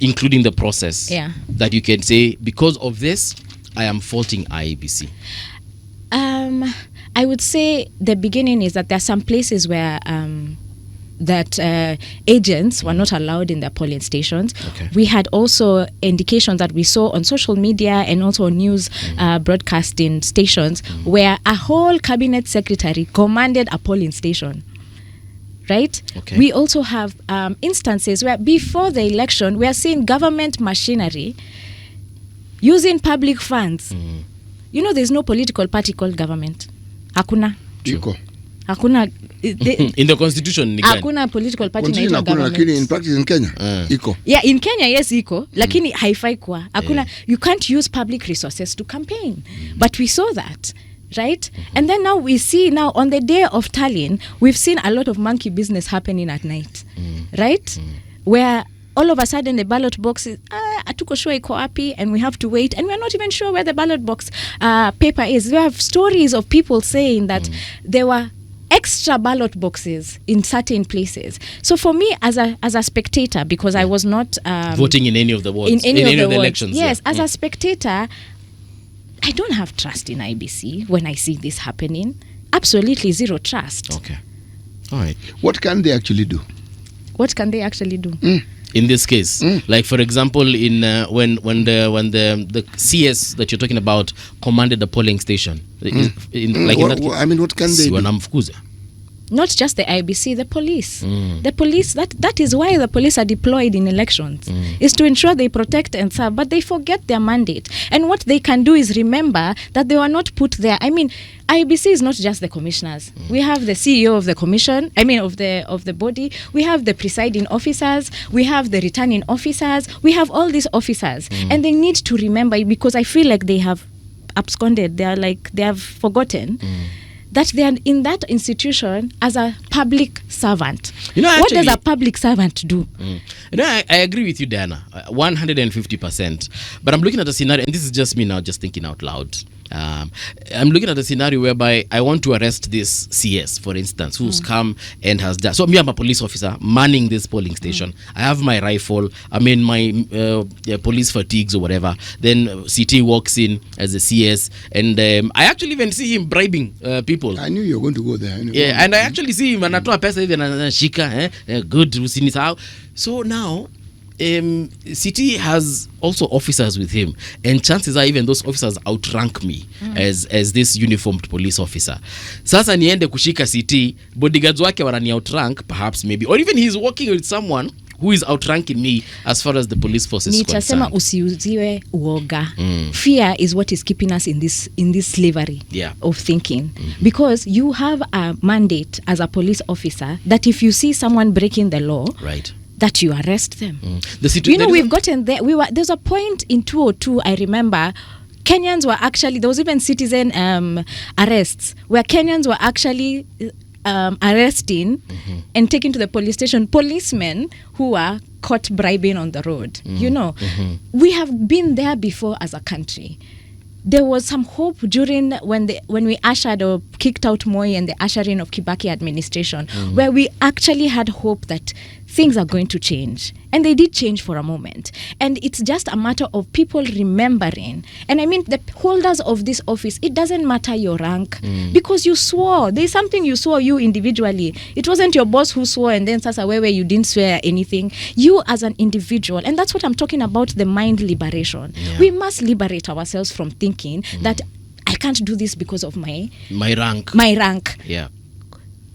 including the process, that you can say, because of this, I am faulting IEBC. I would say the beginning is that there are some places where agents were not allowed in their polling stations. We had also indications that we saw on social media and also on news broadcasting stations where a whole cabinet secretary commanded a polling station. Right? We also have instances where before the election, we are seeing government machinery using public funds. You know, there's no political party called government. Hakuna. Hakuna in the constitution ni gani? Hakuna political party inaitwa government. Lakini in practice in Kenya iko. Yeah, in Kenya yes iko, lakini haifai kuwa. Hakuna you can't use public resources to campaign. But we saw that. Right? And then now we see now on the day of tallying, we've seen a lot of monkey business happening at night. Right? Where all of a sudden the ballot box is atuko sure iko wapi, and we have to wait, and we're not even sure where the ballot box paper is. We have stories of people saying that there were extra ballot boxes in certain places. So for me as a spectator, because I was not voting in any of the wards, in any of the elections. Yes, as a spectator, I don't have trust in IBC when I see this happening. Absolutely zero trust. Okay. All right. What can they actually do? What can they actually do? In this case, like for example, in when the CS that you're talking about commanded the polling station, what can they do? Not just the IBC, the police. The police, that is why the police are deployed in elections, is to ensure they protect and serve, but they forget their mandate. And what they can do is remember that they were not put there. I mean, IBC is not just the commissioners. We have the CEO of the commission, of the body. We have the presiding officers. We have the returning officers. We have all these officers. And they need to remember, because I feel like they have absconded. They have forgotten that they are in that institution as a public servant. What does a public servant do? I agree with you, Diana, 150%. But I'm looking at a scenario, and this is just me now, just thinking out loud. I'm looking at a scenario whereby I want to arrest this CS, for instance, who's come and has done. So me, I'm a police officer manning this polling station. I have my rifle. I'm in my police fatigues or whatever. Then CT walks in as a CS, and I actually even see him bribing people. I knew you were going to go there. Yeah, and I actually see him anatoa pesa hivi anashika, good, usinisahau. So now City has also officers with him, and chances are even those officers outrank me as this uniformed police officer. Sasa niende kushika City, bodyguards wake wanani outrank, perhaps, maybe, or even he's working with someone who is outranking me as far as the police force is concerned. Nitasema usiuziwe uoga. Fear is what is keeping us in this slavery of thinking. Because you have a mandate as a police officer that if you see someone breaking the law, right, that you arrest them. We've gotten there. There's a point in 2002, I remember, Kenyans were actually, there was even citizen arrests where Kenyans were actually arresting and taking to the police station policemen who were caught bribing on the road. We have been there before as a country. There was some hope during when we ushered or kicked out Moi and the ushering of Kibaki administration, where we actually had hope that things are going to change. And they did change for a moment. And it's just a matter of people remembering. And I mean, the holders of this office, it doesn't matter your rank, because you swore. There's something you swore, you individually. It wasn't your boss who swore and then sasa wewe you didn't swear anything. You as an individual. And that's what I'm talking about, the mind liberation. Yeah. We must liberate ourselves from thinking that I can't do this because of my rank. My rank. Yeah.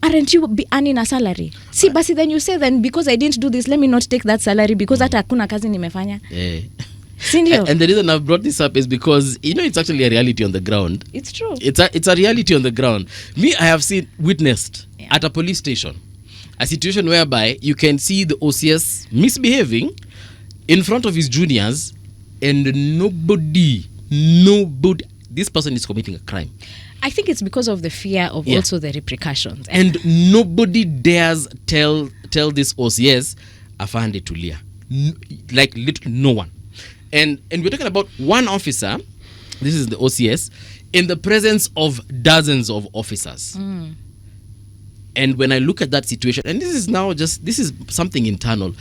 Aren't you earning a salary? See, but then you say, then because I didn't do this, let me not take that salary because hata hakuna kazi nimefanya. Yeah. And the reason I've brought this up is because, it's actually a reality on the ground. It's true. It's a reality on the ground. Me, I have witnessed at a police station a situation whereby you can see the OCS misbehaving in front of his juniors, and nobody, this person is committing a crime. I think it's because of the fear of also the repercussions. And nobody dares tell this OCS, afande tulia. Like literally no one. And we're talking about one officer, this is the OCS, in the presence of dozens of officers. And when I look at that situation, and this is something internal.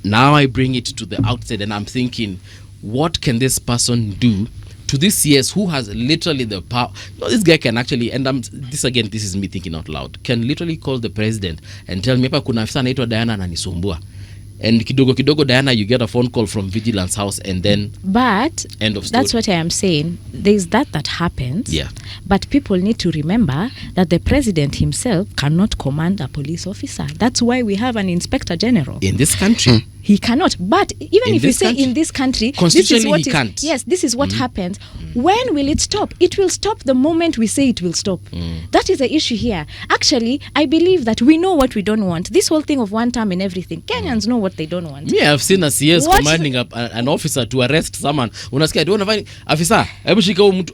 Now I bring it to the outside and I'm thinking, what can this person do to this CS who has literally the power? This guy can actually, and this is me thinking out loud, can literally call the president and tell me, kuna afisa anaitwa Diana ananisumbua. And kidogo Diana, you get a phone call from Vigilance House, and then end of story. That's what I am saying. There's that happens. Yeah. But people need to remember that the president himself cannot command a police officer. That's why we have an inspector general in this country. He cannot. But even if you say in this country, this is what he can't. Yes, this is what happens. When will it stop? It will stop the moment we say it will stop. That is the issue here. Actually, I believe that we know what we don't want. This whole thing of one term and everything, Kenyans know what they don't want. Me, I've seen a CS commanding an officer to arrest someone. Unasikia, I don't want to find officer,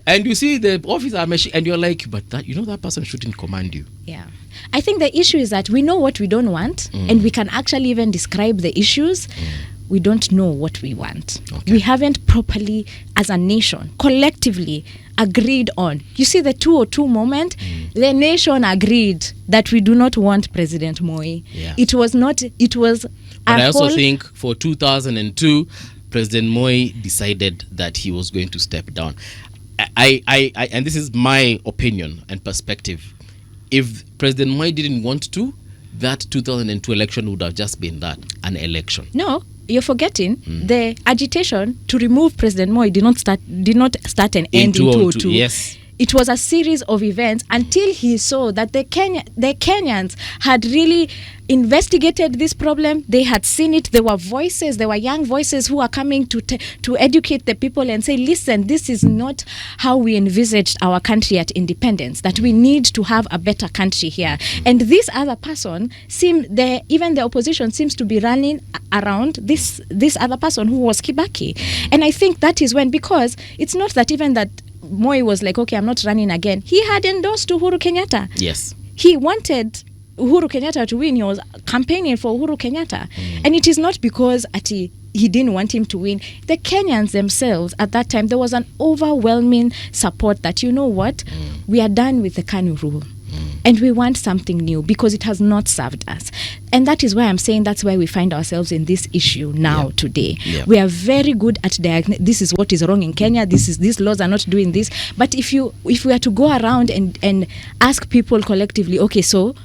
and you see the officer, and you're like, but that person shouldn't command you. Yeah. I think the issue is that we know what we don't want, and we can actually even describe the issues. We don't know what we want. Okay. We haven't properly, as a nation, collectively agreed on. You see the 202 moment, the nation agreed that we do not want President Moi. Yeah. It was not, it was... But I also think for 2002, President Moi decided that he was going to step down. I and this is my opinion and perspective. If President Moi didn't want to, that 2002 election would have just been an election. No, you're forgetting the agitation to remove President Moi did not start and end in 2002. Yes. It was a series of events until he saw that the Kenyans had really investigated this problem. They had seen it. There were voices, there were young voices who are coming to educate the people and say, listen, this is not how we envisaged our country at independence, that we need to have a better country here. And this other person, even the opposition seems to be running around this other person who was Kibaki. And I think that is when, because it's not that even that Moi was like, okay, I'm not running again. He had endorsed Uhuru Kenyatta. Yes. He wanted Uhuru Kenyatta to win. He was campaigning for Uhuru Kenyatta. And it is not because he didn't want him to win. The Kenyans themselves, at that time, there was an overwhelming support that, you know what, we are done with the KANU rule. And we want something new because it has not served us. And that is why I'm saying that's why we find ourselves in this issue now today. We are very good at this is what is wrong in Kenya, these laws are not doing this. But if we are to go around and ask people collectively, okay, so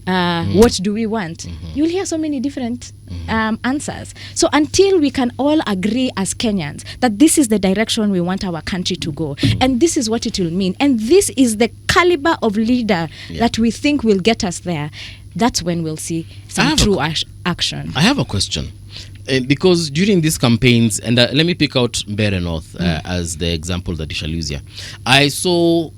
what do we want? You'll hear so many different answers. So until we can all agree as Kenyans that this is the direction we want our country to go, and this is what it will mean, and this is the caliber of leader that we think will get us there, that's when we'll see some true action. I have a question. Because during these campaigns, and let me pick out Mbeere North as the example that you shall use here, I saw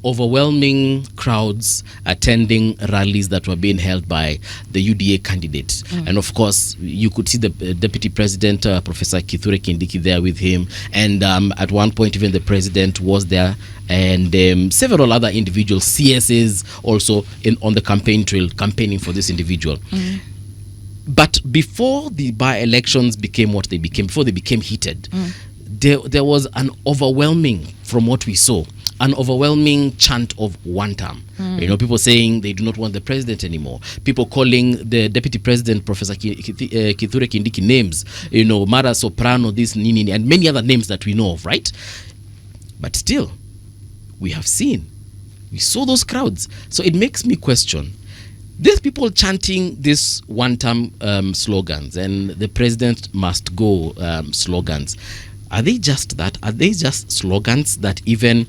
overwhelming crowds attending rallies that were being held by the UDA candidate. And of course, you could see the Deputy President, Professor Kithure Kindiki, there with him. And at one point, even the President was there. And several other individuals, CSs, also on the campaign trail, campaigning for this individual. But before the by-elections became what they became, before they became heated, there was an overwhelming, from what we saw, an overwhelming chant of one term. People saying they do not want the president anymore. People calling the deputy president, Professor Kithure Kindiki, names. Mara Soprano, this, Nini, and many other names that we know of, right? But still, we saw those crowds. So it makes me question, these people chanting these one-term slogans and the president must go slogans, are they just that? Are they just slogans that even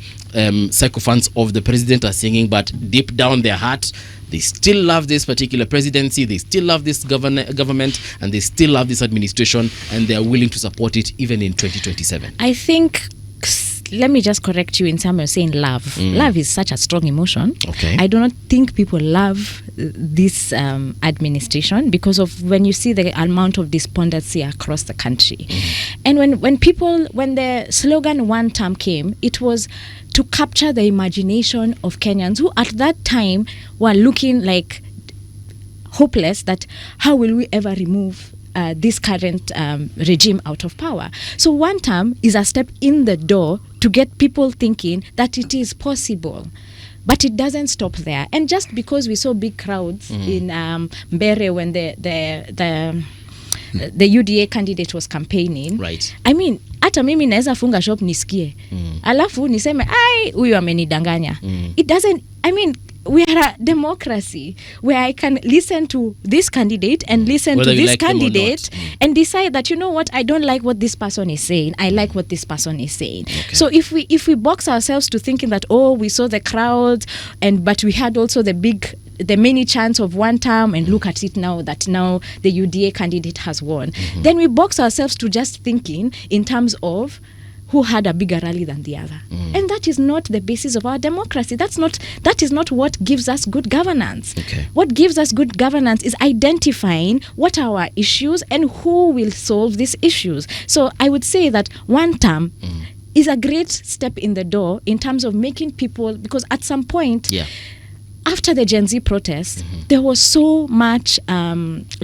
sycophants of the president are singing, but deep down their heart, they still love this particular presidency, they still love this government, and they still love this administration, and they are willing to support it even in 2027? I think... Let me just correct you in some way saying love. Love is such a strong emotion. Okay. I do not think people love this administration because of when you see the amount of despondency across the country. And when the slogan one term came, it was to capture the imagination of Kenyans who at that time were looking like hopeless that how will we ever remove this current regime out of power. So one term is a step in the door to get people thinking that it is possible. But it doesn't stop there. And just because we saw big crowds in Mbeere when the UDA candidate was campaigning, right. I mean, hata mimi naweza funga shop nisikie. Alafu niseme, huyu amenidanganya. It doesn't, I mean, we are a democracy where I can listen to this candidate and listen whether to this like candidate and decide that, you know what, I don't like what this person is saying. I like what this person is saying. Okay. So if we box ourselves to thinking that, we saw the crowd but we had also the big the many chance of one term, and look at it now that now the UDA candidate has won. Then we box ourselves to just thinking in terms of who had a bigger rally than the other. And that is not the basis of our democracy. That is not what gives us good governance. Okay. What gives us good governance is identifying what are our issues and who will solve these issues. So I would say that one term is a great step in the door in terms of making people, because at some point, after the Gen Z protests, there was so much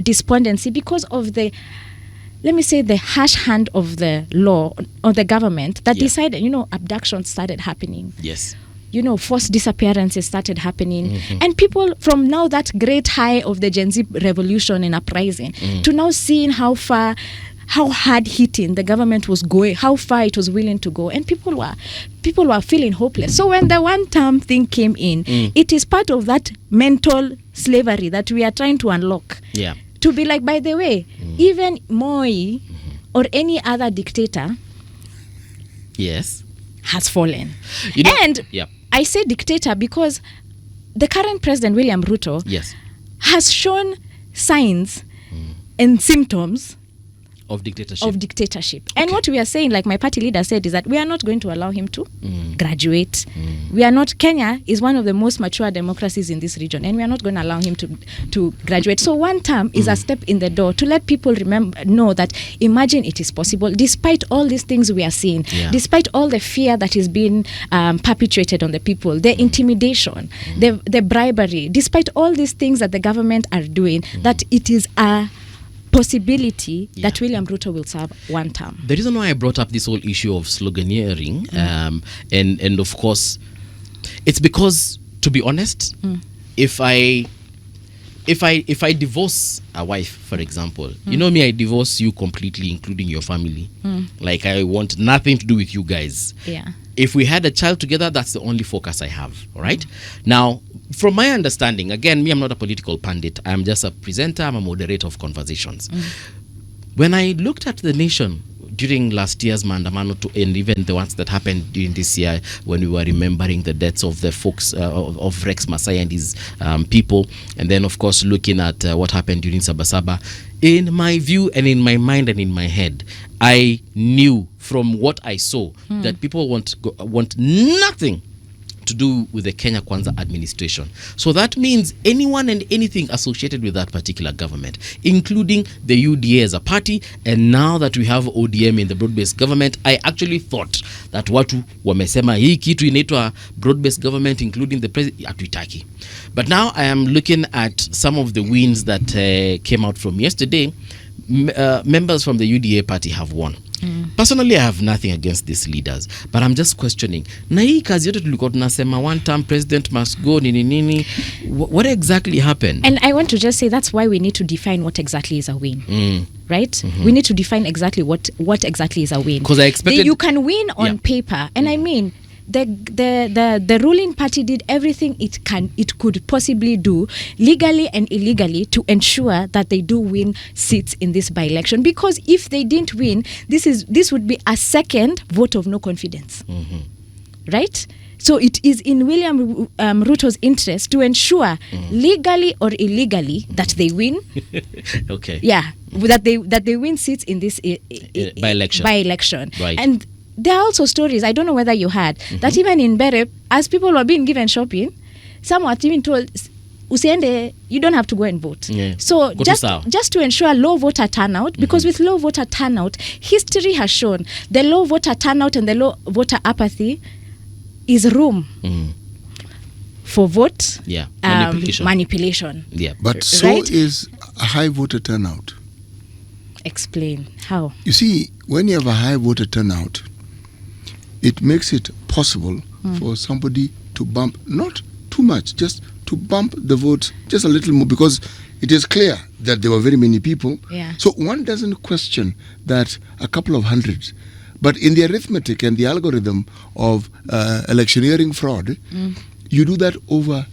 despondency because of the, let me say, the harsh hand of the law or the government that decided, abductions started happening. Yes. Forced disappearances started happening. And people from now that great high of the Gen Z revolution and uprising to now seeing how hard hitting the government was going, how far it was willing to go. And people were feeling hopeless. So when the one term thing came in, it is part of that mental slavery that we are trying to unlock. Yeah. To be like, by the way, even Moi or any other dictator has fallen. I say dictator because the current president, William Ruto, has shown signs and symptoms of dictatorship. And what we are saying, like my party leader said, is that we are not going to allow him to graduate. We are not. Kenya is one of the most mature democracies in this region, and we are not going to allow him to graduate. So one term is a step in the door to let people know that imagine it is possible, despite all these things we are seeing, despite all the fear that is being perpetuated on the people, the intimidation, the bribery, despite all these things that the government are doing, that it is a possibility that William Ruto will serve one term. The reason why I brought up this whole issue of sloganeering, and of course, it's because, to be honest, if I divorce a wife, for example, me, I divorce you completely, including your family. Like, I want nothing to do with you guys. Yeah. If we had a child together, that's the only focus I have. All right. Now, from my understanding, again, me, I'm not a political pundit. I'm just a presenter. I'm a moderator of conversations. When I looked at the nation during last year's Maandamano and even the ones that happened during this year, when we were remembering the deaths of the folks of Rex Masai and his people, and then of course looking at what happened during Sabasaba, in my view and in my mind and in my head, I knew from what I saw that people want nothing to do with the Kenya Kwanza administration. So that means anyone and anything associated with that particular government, including the UDA as a party, and now that we have ODM in the broad-based government, I actually thought that watu wamesema hii kitu inaitwa broad-based government, including the president, atuitaki. But now I am looking at some of the wins that came out from yesterday. Members from the UDA party have won. Personally, I have nothing against these leaders, but I'm just questioning. Na hii kazi yote tulikuwa tunasema one term president must go nini. What exactly happened? And I want to just say that's why we need to define what exactly is a win. Right? We need to define exactly what exactly is a win. Because I expected you can win on paper, and I mean the ruling party did everything it could possibly do, legally and illegally, to ensure that they do win seats in this by-election. Because if they didn't win, this would be a second vote of no confidence. Right? So it is in William Ruto's interest to ensure legally or illegally that they win. Okay. Yeah, that they win seats in this by-election. Right. And there are also stories, I don't know whether you heard, that even in Bere, as people were being given shopping, some were even told, usiende, you don't have to go and vote. So just to ensure low voter turnout, because with low voter turnout, history has shown the low voter turnout and the low voter apathy is room for vote manipulation. Yeah. But so is a high voter turnout. Explain how. You see, when you have a high voter turnout, it makes it possible for somebody to bump, not too much, just to bump the vote just a little more, because it is clear that there were very many people. Yeah. So one doesn't question that a couple of hundreds. But in the arithmetic and the algorithm of electioneering fraud, you do that over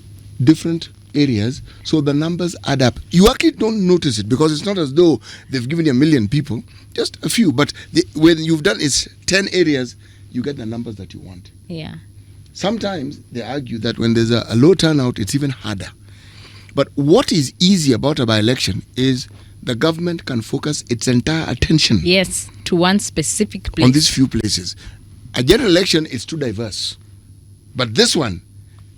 different areas, so the numbers add up. You actually don't notice it because it's not as though they've given you 1 million people, just a few. But when you've done it's 10 areas, you get the numbers that you want. Yeah. Sometimes they argue that when there's a low turnout, it's even harder. But what is easy about a by-election is the government can focus its entire attention to one specific place. On these few places. A general election is too diverse. But this one,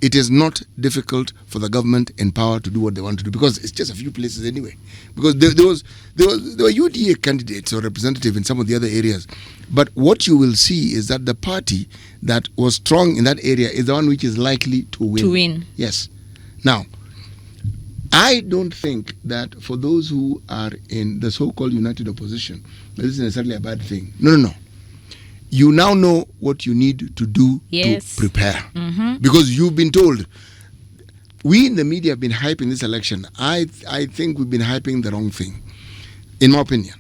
it is not difficult for the government in power to do what they want to do because it's just a few places anyway. Because there were UDA candidates or representatives in some of the other areas. But what you will see is that the party that was strong in that area is the one which is likely to win. Yes. Now, I don't think that for those who are in the so-called united opposition, this is necessarily a bad thing. No. You now know what you need to do to prepare. Because you've been told. We in the media have been hyping this election. I think we've been hyping the wrong thing, in my opinion.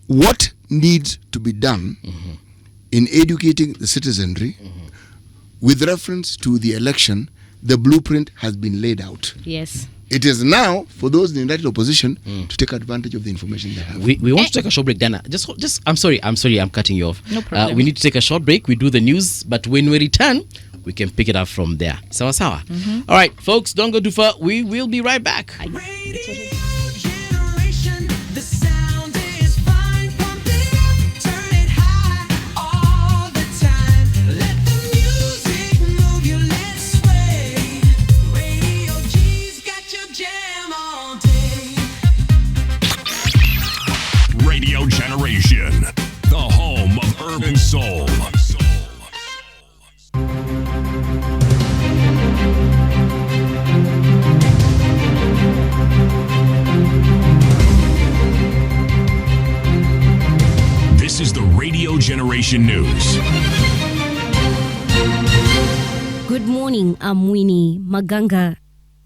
What needs to be done in educating the citizenry with reference to the election, the blueprint has been laid out. Yes. It is now for those in the united opposition to take advantage of the information they have. We want to take a short break, Dana. Just I'm sorry, I'm cutting you off. No problem. We need to take a short break. We do the news, but when we return, we can pick it up from there. Sawa sawa. All right, folks, don't go too far. We will be right back. Radio Generation, the home of urban soul. This is the Radio Generation News. Good morning, I'm Winnie Maganga.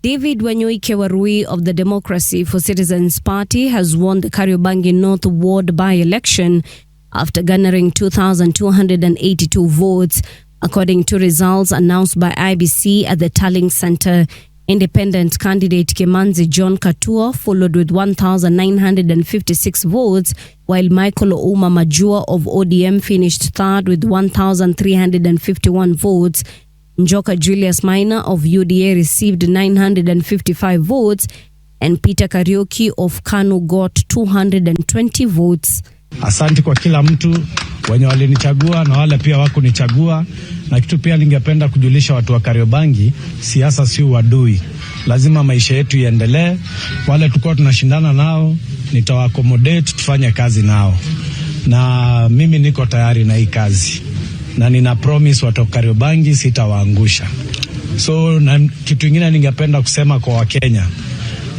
David Wanyoike Warui of the Democracy for Citizens Party has won the Kariobangi North Ward by-election after garnering 2,282 votes, according to results announced by IBC at the Tallying Center. Independent candidate Kimanzi John Katua followed with 1,956 votes, while Michael Ouma Majua of ODM finished third with 1,351 votes. Njoka Julius Maina of UDA received 955 votes, and Peter Kariuki of KANU got 220 votes. Asante kwa kila mtu wenye walinichagua na wale pia wakunichagua, na kitu pia ningependa kujulisha watu wa Kariobangi, siasa si uadui. Lazima maisha yetu iendelee. Wale tulikuwa tunashindana nao nitawaaccommodate, tufanye kazi nao. Na mimi niko tayari na hii kazi. Na nina promise watu wa Kariobangi sitawaangusha. So na kitu kingine ningependa kusema kwa Wakenya.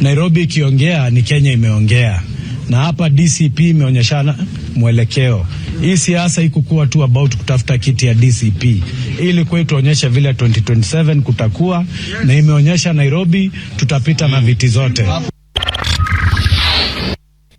Nairobi ikiongea ni Kenya imeongea. Na hapa DCP imeonyeshana mwelekeo. Hii siasa ikukuwa tu about kutafuta kiti ya DCP. Ili kwetu onyesha vile 2027 kutakuwa, na imeonyesha Nairobi tutapita na viti zote.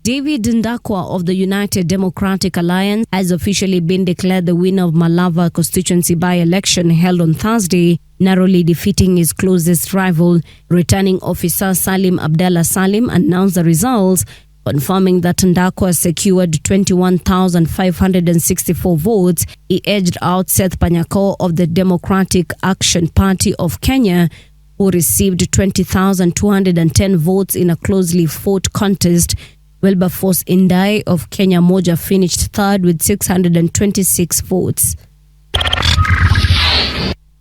David Ndakwa of the United Democratic Alliance has officially been declared the winner of Malava constituency by-election held on Thursday, narrowly defeating his closest rival. Returning officer Salim Abdallah Salim announced the results, confirming that Ndakwa secured 21,564 votes. He edged out Seth Panyako of the Democratic Action Party of Kenya, who received 20,210 votes in a closely fought contest. Wilberforce Indai of Kenya Moja finished third with 626 votes.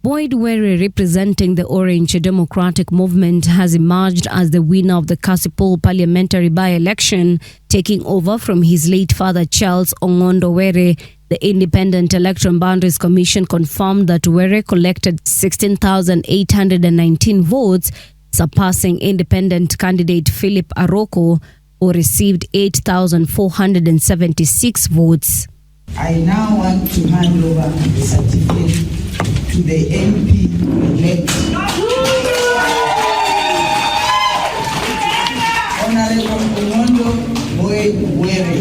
Boyd Were, representing the Orange Democratic Movement, has emerged as the winner of the Kasipul parliamentary by-election, taking over from his late father Charles Ongondo Were. The Independent Electoral Boundaries Commission confirmed that Were collected 16,819 votes, surpassing independent candidate Philip Aroko, who received 8,476 votes. I now want to hand over the certificate to the MP-elect, Honorable Ongondo Boyd Were.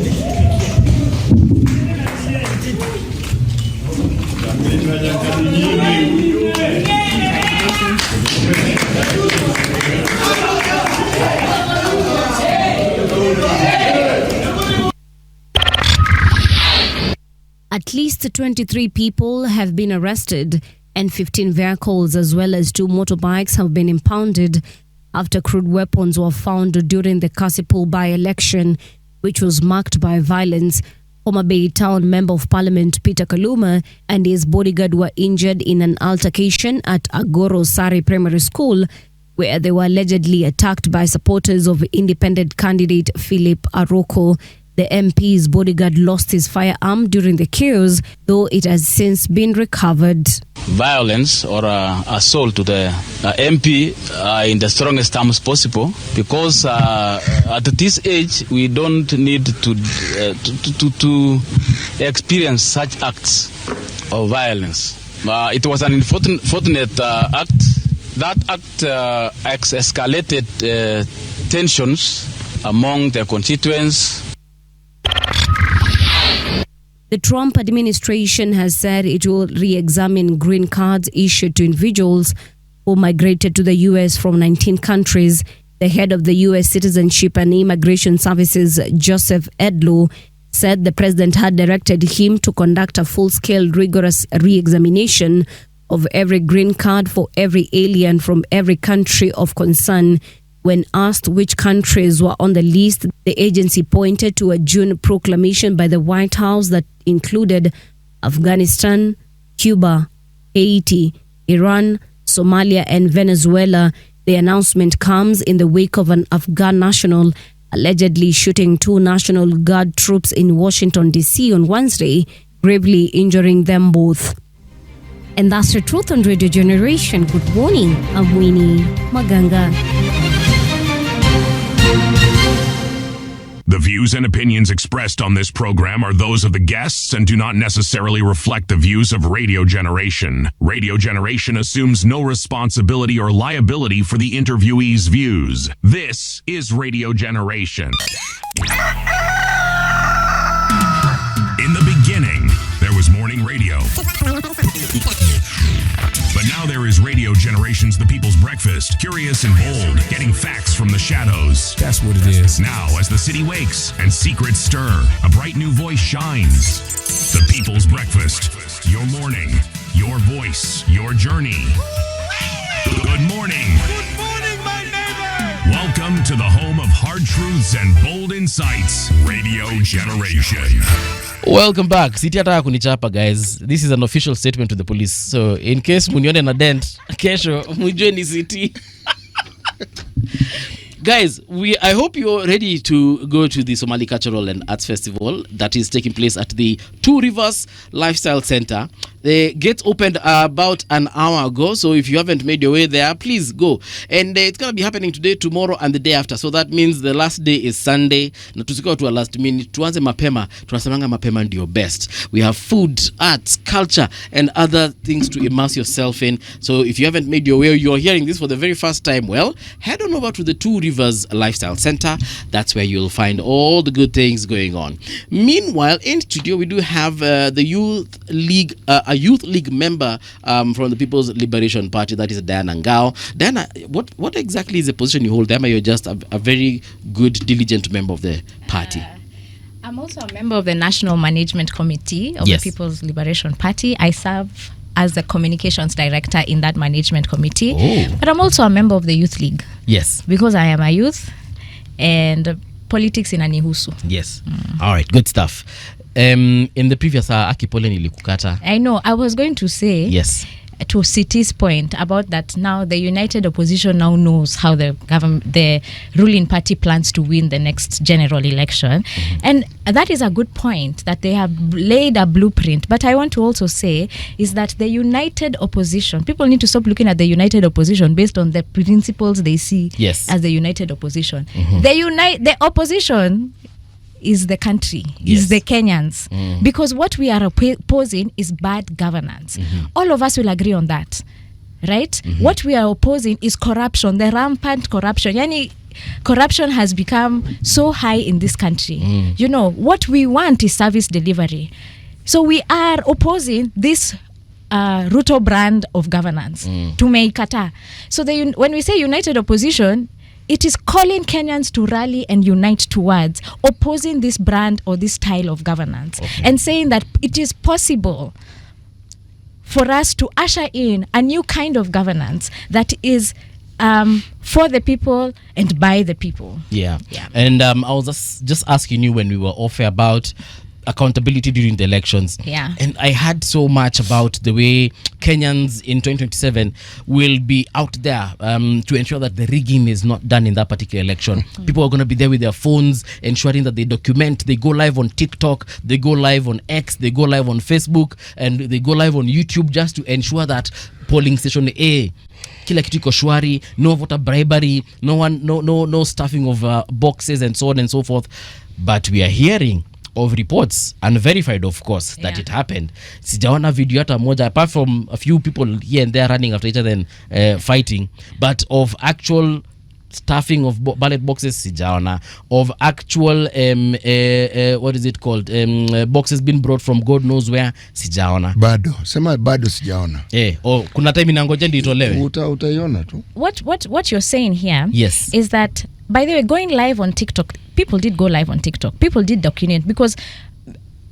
At least 23 people have been arrested and 15 vehicles as well as 2 motorbikes have been impounded after crude weapons were found during the Kasipul by-election, which was marked by violence. Homa Bay Town Member of Parliament Peter Kaluma and his bodyguard were injured in an altercation at Agoro Sari Primary School, where they were allegedly attacked by supporters of independent candidate Philip Aroko. The MP's bodyguard lost his firearm during the chaos, though it has since been recovered. Violence or assault to the MP in the strongest terms possible, because at this age we don't need to experience such acts of violence. It was an unfortunate act. That act escalated tensions among the constituents. The Trump administration has said it will re-examine green cards issued to individuals who migrated to the U.S. from 19 countries. The head of the U.S. Citizenship and Immigration Services, Joseph Edlow, said the president had directed him to conduct a full-scale, rigorous re-examination of every green card for every alien from every country of concern. When asked which countries were on the list, the agency pointed to a June proclamation by the White House that included Afghanistan, Cuba, Haiti, Iran, Somalia, and Venezuela. The announcement comes in the wake of an Afghan national allegedly shooting 2 National Guard troops in Washington, D.C. on Wednesday, gravely injuring them both. And that's the truth on Radio Generation. Good morning. I'm Winnie Maganga. The views and opinions expressed on this program are those of the guests and do not necessarily reflect the views of Radio Generation. Radio Generation assumes no responsibility or liability for the interviewee's views. This is Radio Generation. In the beginning, there was morning radio. But now there is Radio Generation's The People's Breakfast, curious and bold, getting facts from the shadows. That's what it is. Now, as the city wakes and secrets stir, a bright new voice shines. The People's Breakfast, your morning, your voice, your journey. Good morning. Good morning, my neighbor. Welcome to the home of hard truths and bold insights, Radio Generation. Welcome back. City ataka kunichapa, guys. This is an official statement to the police. So in case munione na dent, kesho mujue ni City. Guys, I hope you're ready to go to the Somali Cultural and Arts Festival that is taking place at the Two Rivers Lifestyle Center. The gates opened about an hour ago, so if you haven't made your way there, please go. And it's going to be happening today, tomorrow, and the day after. So that means the last day is Sunday. Na tusikuwa tu last minute, tuanze mapema. Tunasemanga mapema ndio best. We have food, arts, culture, and other things to immerse yourself in. So if you haven't made your way, you're hearing this for the very first time, well, head on over to the Two Rivers Lifestyle Center. That's where you'll find all the good things going on. Meanwhile, in studio, we do have the Youth League, a Youth League member from the People's Liberation Party, that is Dian Ngao. Dian, what exactly is the position you hold? Am I just a very good, diligent member of the party? I'm also a member of the National Management Committee of the People's Liberation Party. I serve as the communications director in that management committee. But I'm also a member of the Youth League. Yes. Because I am a youth and politics inanihusu. Yes. All right, good stuff. In the previous Akipole nilikukata. I know. I was going to say, yes, to City's point about that, now the United Opposition now knows how the ruling party plans to win the next general election. And that is a good point, that they have laid a blueprint. But I want to also say is that the United Opposition, people need to stop looking at the United Opposition based on the principles they see as the United Opposition. The opposition is the country, is the Kenyans. Because what we are opposing is bad governance. All of us will agree on that, right? What we are opposing is corruption, the rampant corruption. Yani, corruption has become so high in this country. You know, what we want is service delivery. So we are opposing this Ruto brand of governance. Tumeikata. So when we say United Opposition, it is calling Kenyans to rally and unite towards opposing this brand or this style of governance, and saying that it is possible for us to usher in a new kind of governance that is for the people and by the people. Yeah. And I was just asking you when we were off air about accountability during the elections. Yeah. And I heard so much about the way Kenyans in 2027 will be out there to ensure that the rigging is not done in that particular election. People are going to be there with their phones, ensuring that they document. They go live on TikTok, they go live on X, they go live on Facebook, and they go live on YouTube just to ensure that polling station A, kila kitu iko shwari, no voter bribery, no stuffing of boxes and so on and so forth. But we are hearing of reports, unverified of course, that it happened. Sijaona video hata moja, apart from a few people here and there running after each other and fighting, but of actual stuffing of ballot boxes sijaona, of actual what is it called, boxes being brought from God knows where sijaona. Bado sijaona. Kuna time inangoja ndio itolewe. Utaiona tu. What you're saying here is that, by the way, going live on TikTok, people did go live on TikTok. People did document, because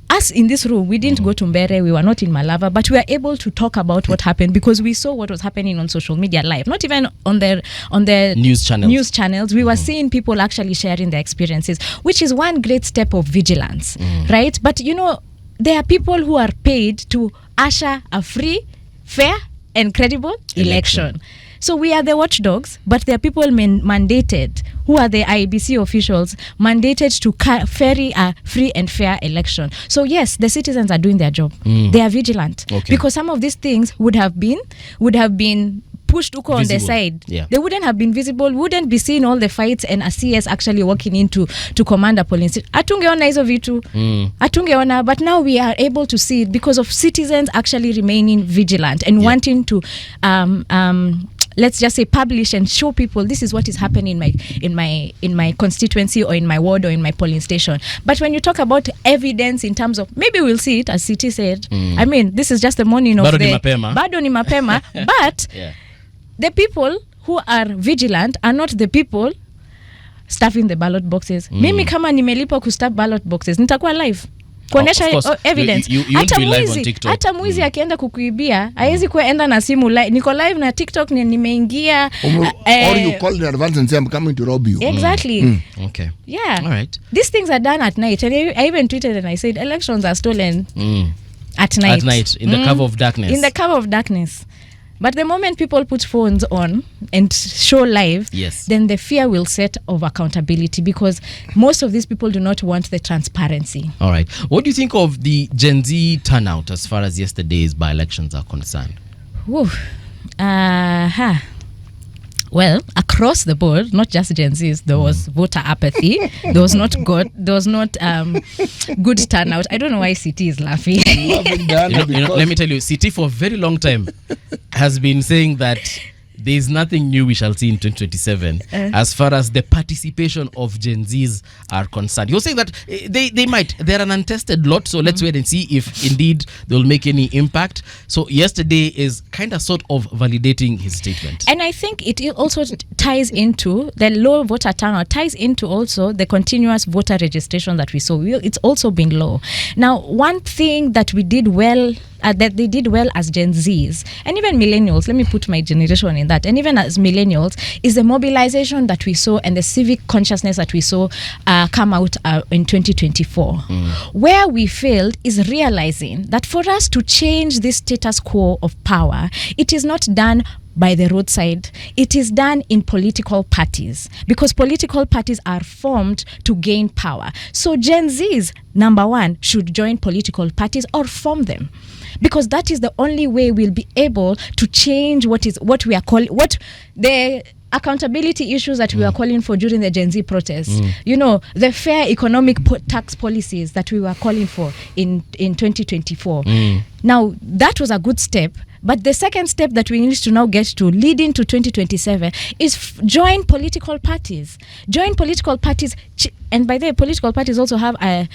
us in this room, we didn't go to Mbere, we were not in Malava, but we were able to talk about what happened because we saw what was happening on social media live, not even on the news channels. We were seeing people actually sharing their experiences, which is one great step of vigilance, right? But you know, there are people who are paid to usher a free, fair and credible election. So we are the watchdogs, but there are people mandated, who are the IEBC officials, mandated to ferry a free and fair election. So yes, the citizens are doing their job. They are vigilant. Because some of these things would have been pushed uko on the side. They wouldn't have been visible, wouldn't be seeing all the fights and a CS actually walking into to command a polling station. Atungeona hizo vitu. Atungeona, but now we are able to see it because of citizens actually remaining vigilant and wanting to let's just say publish and show people this is what is happening in my constituency or in my ward or in my polling station. But when you talk about evidence in terms of, maybe we'll see it, as City said, I mean, this is just the morning of Bado ni mapema. But the people who are vigilant are not the people stuffing the ballot boxes. Mimi kama nimelipa kustuff ballot boxes, nitakuwa live kuonesha evidence. Hata mwizi akienda kukuibia haiwezi kuenda na simu live. Niko live na TikTok, nimeingia or you call in advance and say I'm coming to rob you. Exactly. Okay. Yeah. All right. These things are done at night, and I even tweeted and I said elections are stolen at night. At night, in the cover of darkness. In the cover of darkness. But the moment people put phones on and show live, then the fear will set of accountability, because most of these people do not want the transparency. All right. What do you think of the Gen Z turnout as far as yesterday's by-elections are concerned? Well, across the board, not just Gen Zs, there was voter apathy. There was not good turnout. I don't know why CT is laughing. Let me tell you, CT for a very long time has been saying that there is nothing new we shall see in 2027 as far as the participation of Gen Zs are concerned. You're saying that they're an untested lot, so let's wait and see if indeed they'll make any impact. So yesterday is kind of sort of validating his statement. And I think it also ties into the low voter turnout, ties into also the continuous voter registration that we saw. It's also been low. Now, one thing that we did well, that they did well as Gen Zs and even millennials, let me put my generation in that, and even as millennials, is the mobilization that we saw and the civic consciousness that we saw come out in 2024. Where we failed is realizing that for us to change this status quo of power, it is not done by the roadside. It is done in political parties, because political parties are formed to gain power. So Gen Zs, number one, should join political parties or form them, because that is the only way we'll be able to change what we are calling, what the accountability issues that we were calling for during the Gen Z protests. You know, the fair economic tax policies that we were calling for in 2024. Now, that was a good step. But the second step that we need to now get to, leading to 2027, is join political parties. Join political parties. And by the way, political parties also have an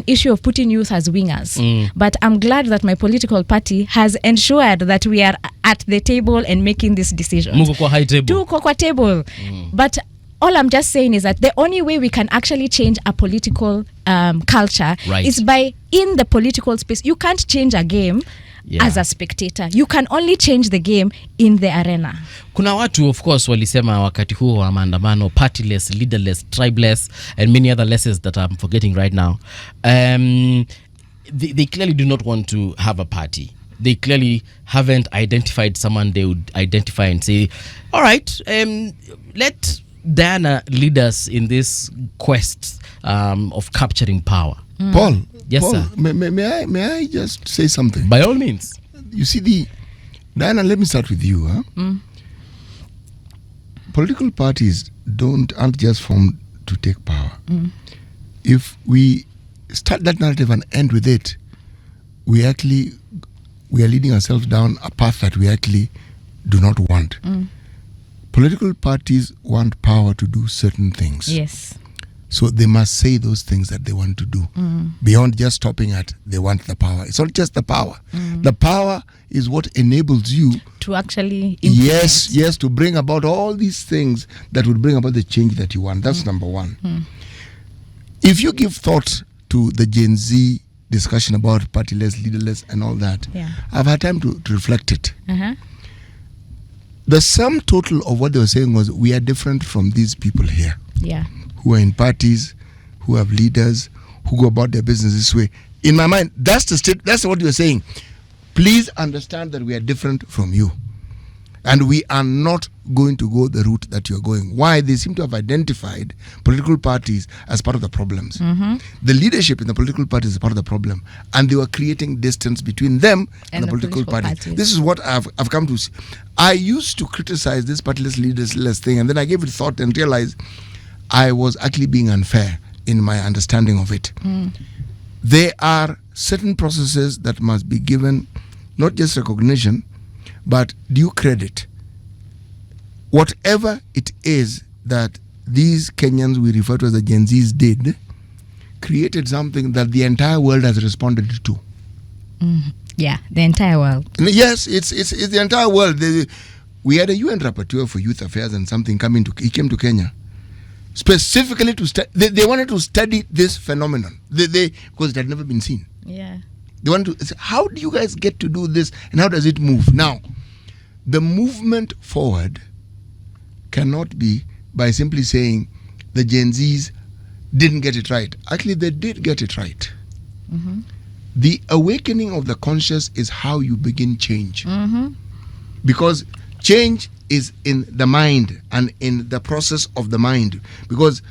issue of putting youth as wingers. But I'm glad that my political party has ensured that we are at the table and making these decisions. Muko kwa high table. Table. But all I'm just saying is that the only way we can actually change a political culture is by, in the political space. You can't change a game as a spectator. You can only change the game in the arena. Kuna watu of course walisema wakati huo wa maandamano partyless, leaderless, tribeless and many other lessons that I'm forgetting right now. They clearly do not want to have a party. They clearly haven't identified someone they would identify and say, all right, let Diana lead us in this quest of capturing power. Paul, yes, Paul, sir. May I just say something? By all means. You see, Diana, let me start with you. Political parties aren't just formed to take power. If we start that narrative and end with it, we are leading ourselves down a path that we actually do not want. Political parties want power to do certain things. Yes. So they must say those things that they want to do. Beyond just stopping at they want the power. It's not just the power. The power is what enables you to actually implement. Yes, to bring about all these things that would bring about the change that you want. That's number one. If you give thought to the Gen Z discussion about partyless, leaderless and all that, I've had time to reflect it. The sum total of what they were saying was, we are different from these people here. Who are in parties, who have leaders, who go about their business this way. In my mind, that's what you're saying. Please understand that we are different from you. And we are not going to go the route that you're going. Why? They seem to have identified political parties as part of the problems. The leadership in the political parties is part of the problem. And they were creating distance between them and the political parties. This is what I've come to see. I used to criticize this partyless, leaderless thing, and then I gave it thought and realized I was actually being unfair in my understanding of it. There are certain processes that must be given, not just recognition, but due credit. Whatever it is that these Kenyans we refer to as the Gen Zs did, created something that the entire world has responded to. Yeah, the entire world. Yes, it's the entire world. We had a UN rapporteur for youth affairs and something he came to Kenya specifically to study. They wanted to study this phenomenon because it had never been seen. Yeah. They wanted to say, how do you guys get to do this and how does it move? Now, the movement forward cannot be by simply saying the Gen Zs didn't get it right. Actually, they did get it right. The awakening of the conscious is how you begin change. Because change is in the mind and in the process of the mind. Because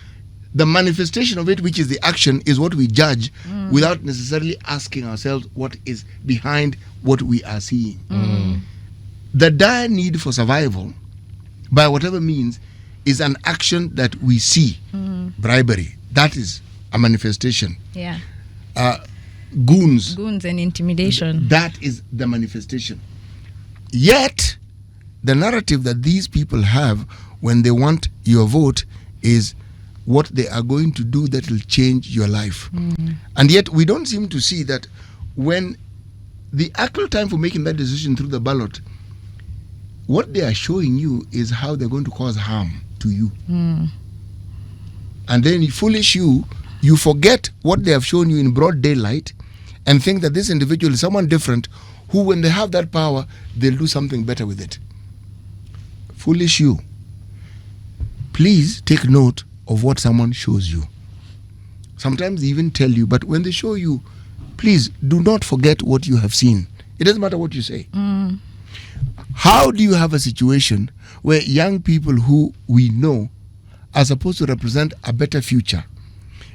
the manifestation of it, which is the action, is what we judge without necessarily asking ourselves what is behind what we are seeing. The dire need for survival, by whatever means, is an action that we see. Bribery, that is a manifestation. Yeah. Goons and intimidation. That is the manifestation. Yet, the narrative that these people have when they want your vote is what they are going to do that will change your life. And yet, we don't seem to see that when the actual time for making that decision through the ballot, what they are showing you is how they're going to cause harm to you. And then, foolish you forget what they have shown you in broad daylight and think that this individual is someone different who, when they have that power, they'll do something better with it. Foolish you. Please take note of what someone shows you. Sometimes they even tell you, but when they show you, please do not forget what you have seen. It doesn't matter what you say. How do you have a situation where young people who we know are supposed to represent a better future,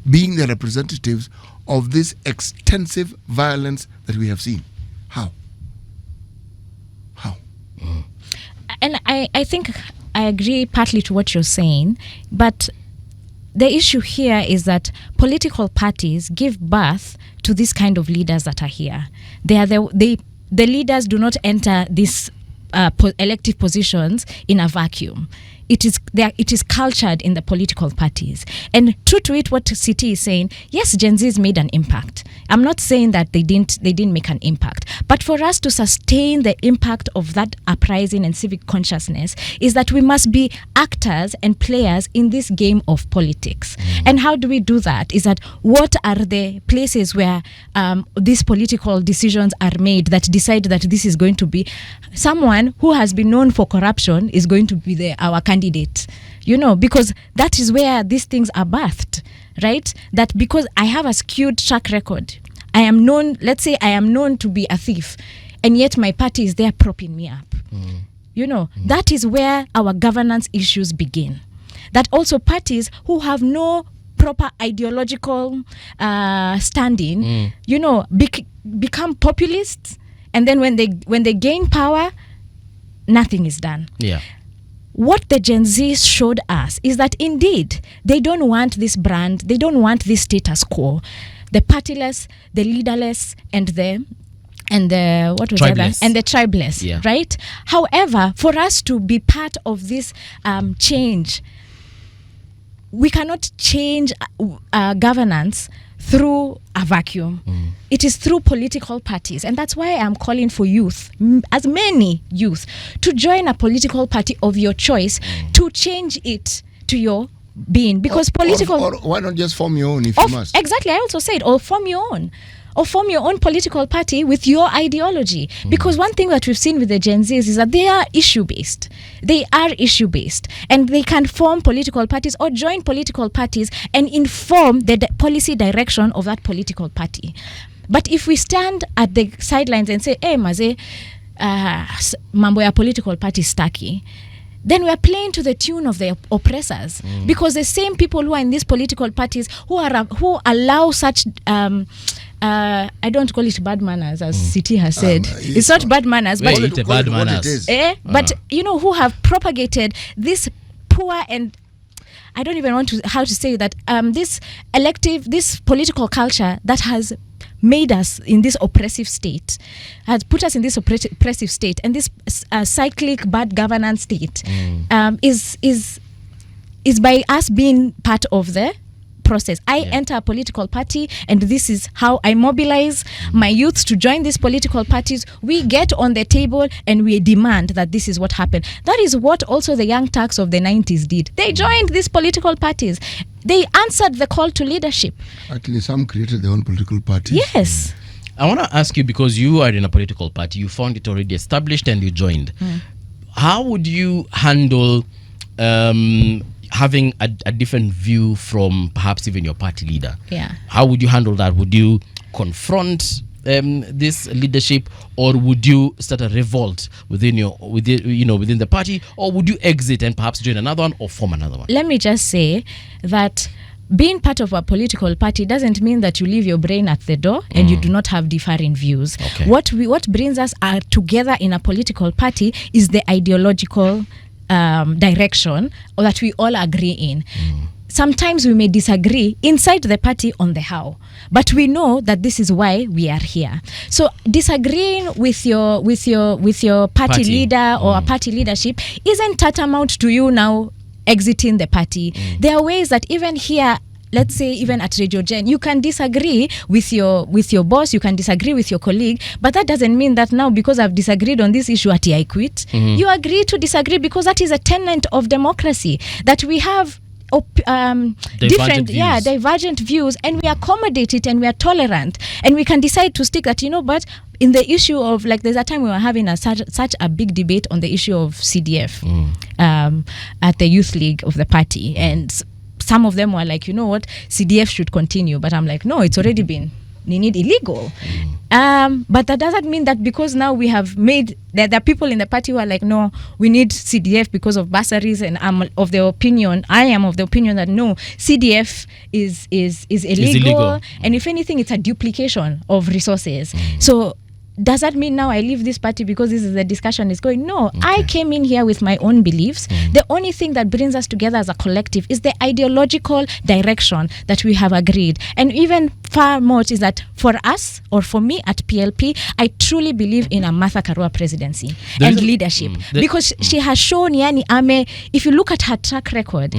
being the representatives of this extensive violence that we have seen? How? And I think I agree partly to what you're saying, but the issue here is that political parties give birth to this kind of leaders that are here. The leaders do not enter these elective positions in a vacuum. it is cultured in the political parties. And true to it, what CT is saying, yes, Gen Z's made an impact. I'm not saying that they didn't make an impact, but for us to sustain the impact of that uprising and civic consciousness is that we must be actors and players in this game of politics. And how do we do that? Is that what are the places where these political decisions are made that decide that this is going to be someone who has been known for corruption is going to be our candidate, because that is where these things are birthed, right? That because I have a skewed track record, I am known to be a thief, and yet my party is there propping me up. That is where our governance issues begin. That also parties who have no proper ideological standing, become populists, and then when they gain power, nothing is done. Yeah. What the Gen Zs showed us is that indeed they don't want this brand, they don't want this status quo, the partyless, the leaderless, and the tribeless, right? However, for us to be part of this change, we cannot change governance through a vacuum. It is through political parties, and that's why I'm calling for youth, as many youth, to join a political party of your choice to change it to your being, because or why not just form your own if you must? Exactly, I also said, or form your own political party with your ideology. Because one thing that we've seen with the Gen Zs is that they are issue-based. And they can form political parties or join political parties and inform the policy direction of that political party. But if we stand at the sidelines and say, hey, maze, mambo ya political party staki, then we are playing to the tune of the oppressors, because the same people who are in these political parties who allow such I don't call it bad manners, as City has said. It's not bad manners, but bad manners. But who have propagated this poor, and I don't even want how to say that, this political culture that has made us in this oppressive state, has put us in this oppressive state, and this cyclic bad governance state is by us being part of the process. I enter a political party, and this is how I mobilize my youth to join these political parties. We get on the table and we demand that this is what happened. That is what also the Young Turks of the 90s did. They joined these political parties. They answered the call to leadership. Actually, some created their own political parties. Yes. I want to ask you, because you are in a political party, you found it already established and you joined. How would you handle having a different view from perhaps even your party leader? Yeah. How would you handle that? Would you confront this leadership, or would you start a revolt within the party, or would you exit and perhaps join another one or form another one? Let me just say that being part of a political party doesn't mean that you leave your brain at the door and you do not have differing views. Okay. What brings us together in a political party is the ideological direction that we all agree in. Sometimes we may disagree inside the party on the how, but we know that this is why we are here. So disagreeing with your party leader or a party leadership isn't tantamount to you now exiting the party. There are ways that even here, let's say even at Radio Gen, you can disagree with your boss, you can disagree with your colleague, but that doesn't mean that now because I've disagreed on this issue at I quit. You agree to disagree, because that is a tenet of democracy, that we have divergent views, and we accommodate it, and we are tolerant, and we can decide to stick that, but in the issue of, like, there's a time we were having such a big debate on the issue of CDF at the youth league of the party, and some of them were like, CDF should continue, but I'm like, no, it's already been illegal. But that doesn't mean that because now we have made, there are people in the party who are like, no, we need CDF because of bursaries, and I am of the opinion that no, CDF is illegal, and if anything, it's a duplication of resources. So does that mean now I leave this party because this is the discussion is going? No, I came in here with my own beliefs. The only thing that brings us together as a collective is the ideological direction that we have agreed. And even far more is that for us, or for me at PLP, I truly believe in a Martha Karua presidency and leadership. Because she has shown, if you look at her track record,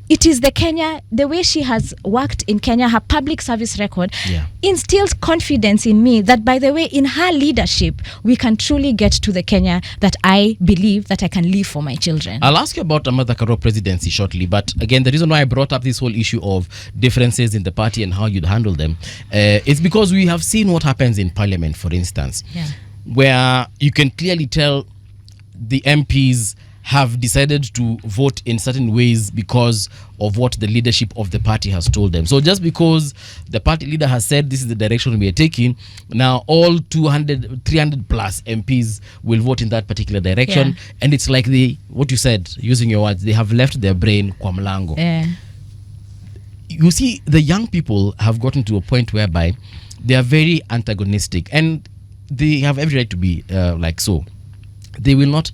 it is the way she has worked in Kenya, her public service record, instills confidence in me that, by the way, in her leadership, we can truly get to the Kenya that I believe that I can live for my children. I'll ask you about Martha Karua presidency shortly, but again, the reason why I brought up this whole issue of differences in the party and how you'd handle them is because we have seen what happens in parliament, for instance, where you can clearly tell the MPs have decided to vote in certain ways because of what the leadership of the party has told them. So just because the party leader has said this is the direction we are taking, now all 200, 300 plus MPs will vote in that particular direction. And it's like what you said, using your words, they have left their brain kwa mlango. You see, the young people have gotten to a point whereby they are very antagonistic, and they have every right to be like so. They will not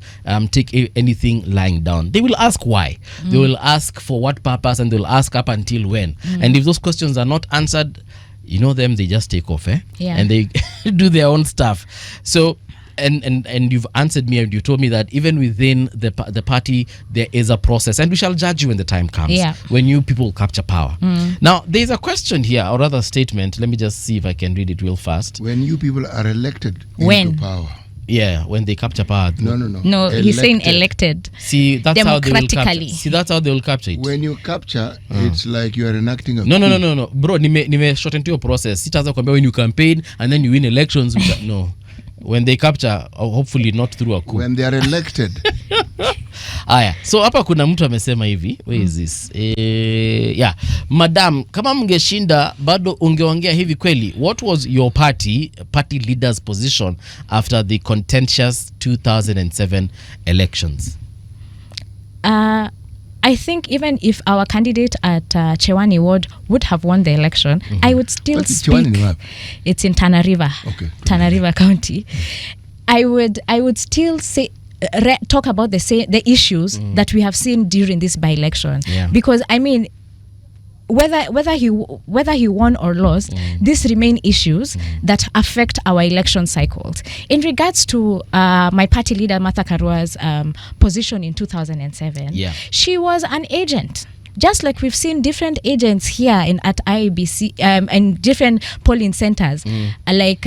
take anything lying down. They will ask why. They will ask for what purpose, and they'll ask up until when. And if those questions are not answered, you know them, they just take off, and they do their own stuff. So, and you've answered me, and you told me that even within the party, there is a process, and we shall judge you when the time comes, when you people capture power. Now, there's a question here, or rather a statement. Let me just see if I can read it real fast. When you people are elected into power. Yeah, when they capture power. No, he's saying elected. See, that's how they will capture. See, that's how they will capture it. When you capture, it's like you are enacting a coup. No. Bro, nime shorten to your process. Sitaanza kwambia when you campaign and then you win elections. No. When they capture, hopefully not through a coup. When they are elected. Aya, so hapa kuna mtu amesema hivi, where is this? Madam, kama mngeshinda bado ungeongea hivi kweli. What was your party leader's position after the contentious 2007 elections? I think even if our candidate at Chewani Ward would have won the election, I would still speak. It's in Tana River, Tana River County. I would still say talk about the issues that we have seen during this by-election, because I mean, whether he won or lost, these remain issues that affect our election cycles. In regards to my party leader Martha Karua's position in 2007, she was an agent. Just like we've seen different agents here at IEBC and different polling centers, like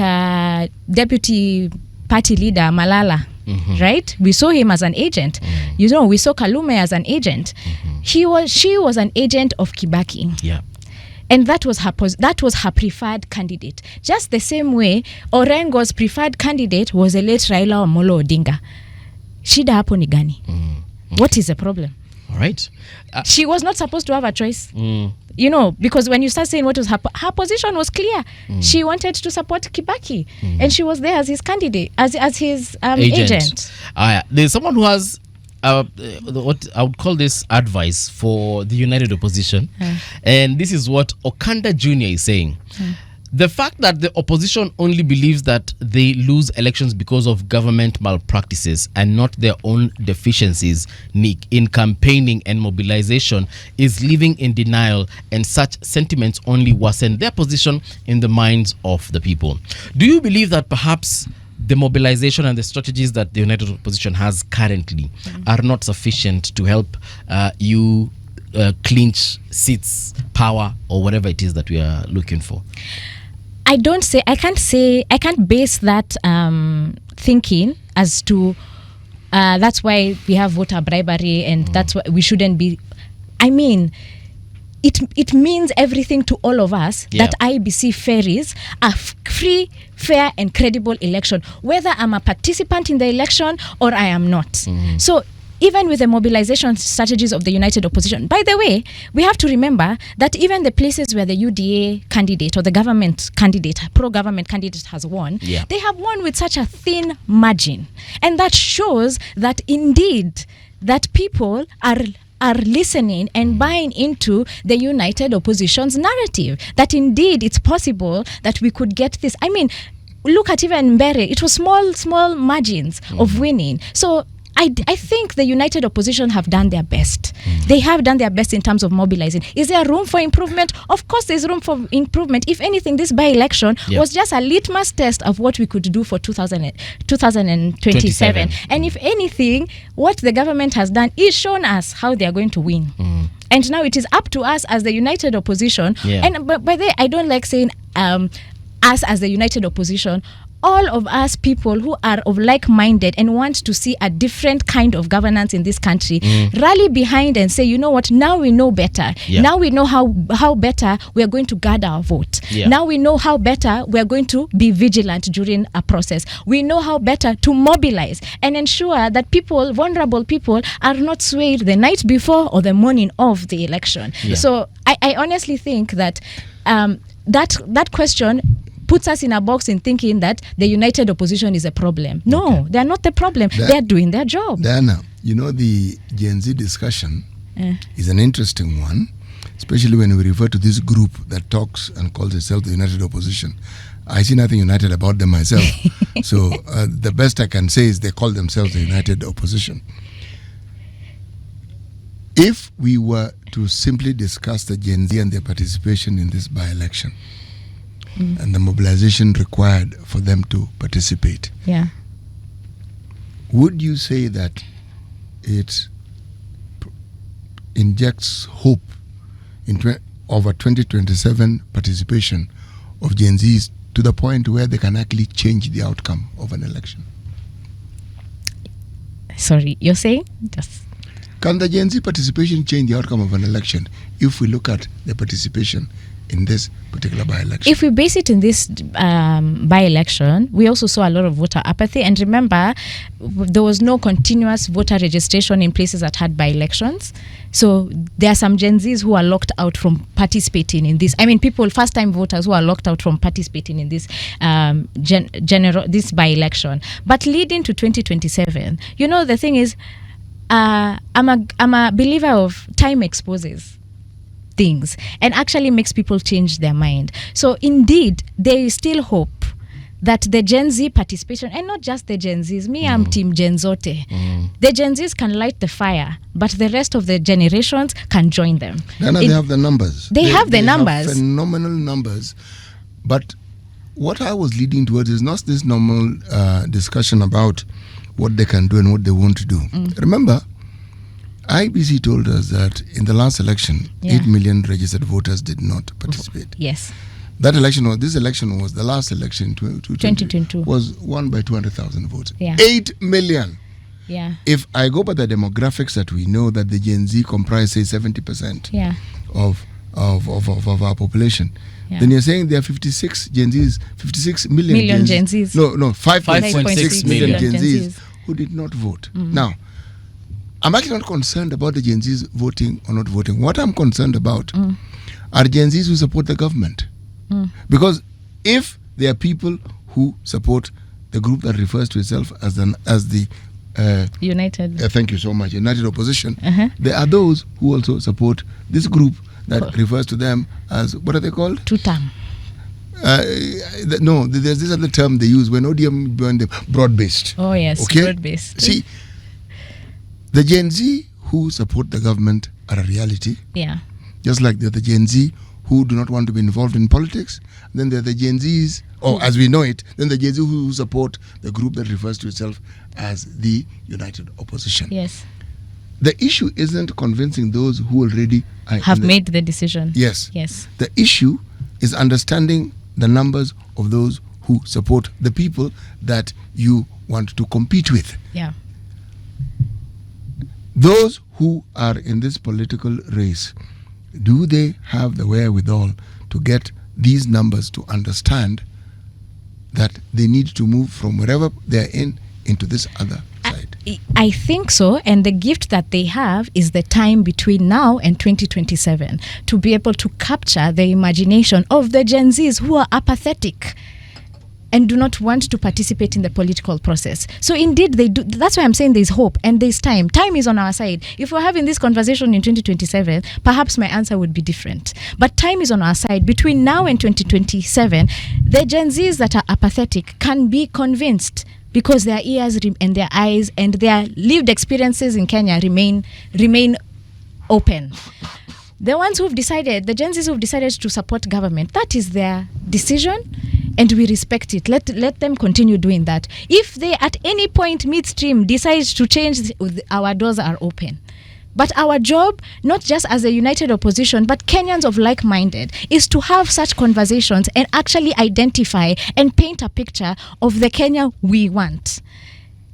Deputy Party Leader Malala, right? We saw him as an agent. We saw Kalume as an agent. She was an agent of Kibaki. And that was her preferred candidate. Just the same way Orengo's preferred candidate was the late Raila Amolo Odinga. Shida hapo ni gani? What is the problem? All right. She was not supposed to have a choice. Because when you start saying what was her position was clear. She wanted to support Kibaki, and she was there as his candidate, as his agent. There's someone who has what I would call this advice for the united opposition, and this is what Okanda Jr. is saying. The fact that the opposition only believes that they lose elections because of government malpractices and not their own deficiencies in campaigning and mobilization is living in denial, and such sentiments only worsen their position in the minds of the people. Do you believe that perhaps the mobilization and the strategies that the united opposition has currently are not sufficient to help you clinch seats, power, or whatever it is that we are looking for? I can't base that thinking as to that's why we have voter bribery, and that's why we shouldn't be. I mean, it means everything to all of us that IBC ferries a free, fair, and credible election, whether I'm a participant in the election or I am not. So even with the mobilization strategies of the united opposition, by the way, we have to remember that even the places where the UDA candidate or the government candidate, pro-government candidate has won, they have won with such a thin margin. And that shows that indeed that people are listening and buying into the united opposition's narrative, that indeed it's possible that we could get this. I mean, look at even Mbere, it was small margins of winning. So I think the united opposition have done their best. They have done their best in terms of mobilizing. Is there room for improvement? Of course there's room for improvement. If anything, this by-election was just a litmus test of what we could do for 2027. And if anything, what the government has done is shown us how they are going to win. And now it is up to us as the united opposition. And by the way, I don't like saying us as the united opposition. All of us people who are of like-minded and want to see a different kind of governance in this country rally behind and say, you know what, now we know better. Now we know how better we are going to guard our vote. Now we know how better we are going to be vigilant during a process. We know how better to mobilize and ensure that vulnerable people are not swayed the night before or the morning of the election. So I honestly think that that question puts us in a box in thinking that the united opposition is a problem. No, they're not the problem. They're doing their job. Diana, you know, the Gen Z discussion is an interesting one, especially when we refer to this group that talks and calls itself the united opposition. I see nothing united about them myself. So the best I can say is they call themselves the united opposition. If we were to simply discuss the Gen Z and their participation in this by-election, and the mobilization required for them to participate. Would you say that it injects hope of a 2027 participation of Gen Zs to the point where they can actually change the outcome of an election? Sorry, you're saying? Can the Gen Z participation change the outcome of an election if we look at the participation in this particular by-election? If we base it in this by-election, we also saw a lot of voter apathy. And remember, there was no continuous voter registration in places that had by-elections. So there are some Gen Zs who are locked out from participating in this. I mean, first-time voters who are locked out from participating in this this by-election. But leading to 2027, you know, the thing is, I'm a believer of time exposes things and actually makes people change their mind. So indeed, there is still hope that the Gen Z participation, and not just the Gen Zs, I'm Team Gen Zote. The Gen Zs can light the fire, but the rest of the generations can join them. They have the numbers. They have have phenomenal numbers. But what I was leading towards is not this normal discussion about what they can do and what they want to do. Remember, IBC told us that in the last election, 8 million registered voters did not participate. Yes. The last election, 2022, was won by 200,000 votes. 8 million. If I go by the demographics that we know, that the Gen Z comprise, say, 70% of our population, then you're saying there are 56 Gen Zs, 56 million Gen Zs. No, 5.6 million Gen Zs who did not vote. Now, I'm actually not concerned about the Gen Zs voting or not voting. What I'm concerned about are Gen Zs who support the government. Because if there are people who support the group that refers to itself as the United. Thank you so much. United opposition. There are those who also support this group that refers to them as, what are they called? Two-term. No, there's this other term they use when ODM joined them, broad-based. Oh yes, okay? Broad-based. See, the Gen Z who support the government are a reality. Just like the Gen Z who do not want to be involved in politics. Then there are the Gen Zs, or as we know it, then the Gen Z who support the group that refers to itself as the United Opposition. Yes. The issue isn't convincing those who already have made the decision. Yes. Yes. The issue is understanding the numbers of those who support the people that you want to compete with. Those who are in this political race, do they have the wherewithal to get these numbers to understand that they need to move from wherever they're into this other side? I think so, and the gift that they have is the time between now and 2027 to be able to capture the imagination of the Gen Zs who are apathetic. and do not want to participate in the political process. So indeed, they do. That's why I'm saying there's hope and there's time. Time is on our side. If we're having this conversation in 2027, perhaps my answer would be different. But time is on our side. Between now and 2027, the Gen Zs that are apathetic can be convinced, because their ears and their eyes and their lived experiences in Kenya remain open. The ones who've decided, the Gen Zs who've decided to support government, that is their decision, and we respect it. Let them continue doing that. If they at any point midstream decide to change, our doors are open. But our job, not just as a united opposition, but Kenyans of like-minded, is to have such conversations and actually identify and paint a picture of the Kenya we want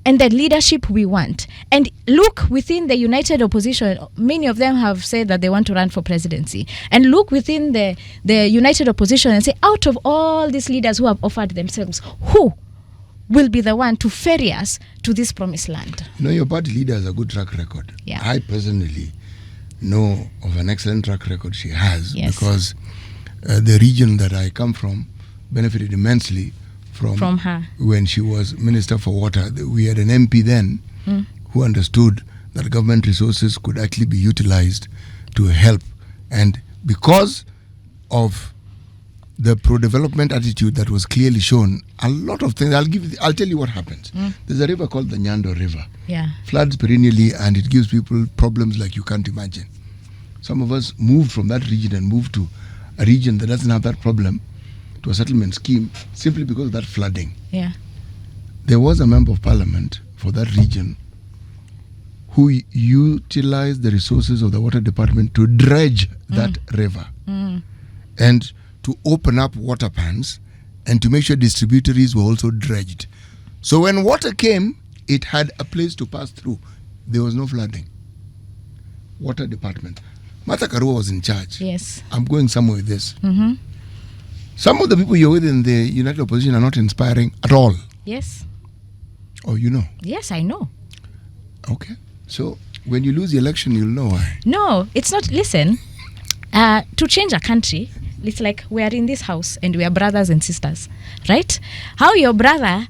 and the leadership we want. And look within the united opposition. Many of them have said that they want to run for presidency. And look within the united opposition and say, out of all these leaders who have offered themselves, who will be the one to ferry us to this promised land? You know, your party leader has a good track record. Yeah. I personally know of an excellent track record she has, because the region that I come from benefited immensely from her when she was Minister for Water. We had an MP then who understood that government resources could actually be utilized to help. And because of the pro-development attitude that was clearly shown, a lot of things, I'll tell you what happens. There's a river called the Nyando River. Yeah. Floods perennially, and it gives people problems like you can't imagine. Some of us moved from that region and moved to a region that doesn't have that problem, to a settlement scheme, simply because of that flooding. Yeah. There was a member of parliament for that region who utilized the resources of the water department to dredge that river and to open up water pans and to make sure distributaries were also dredged. So when water came, it had a place to pass through. There was no flooding. Water department. Martha Karua was in charge. Yes. I'm going somewhere with this. Some of the people you're with in the united opposition are not inspiring at all. Yes. Oh, you know? Yes, I know. Okay. So when you lose the election, you'll know why. No, it's not. Listen, to change a country, it's like we are in this house and we are brothers and sisters, right? How your brother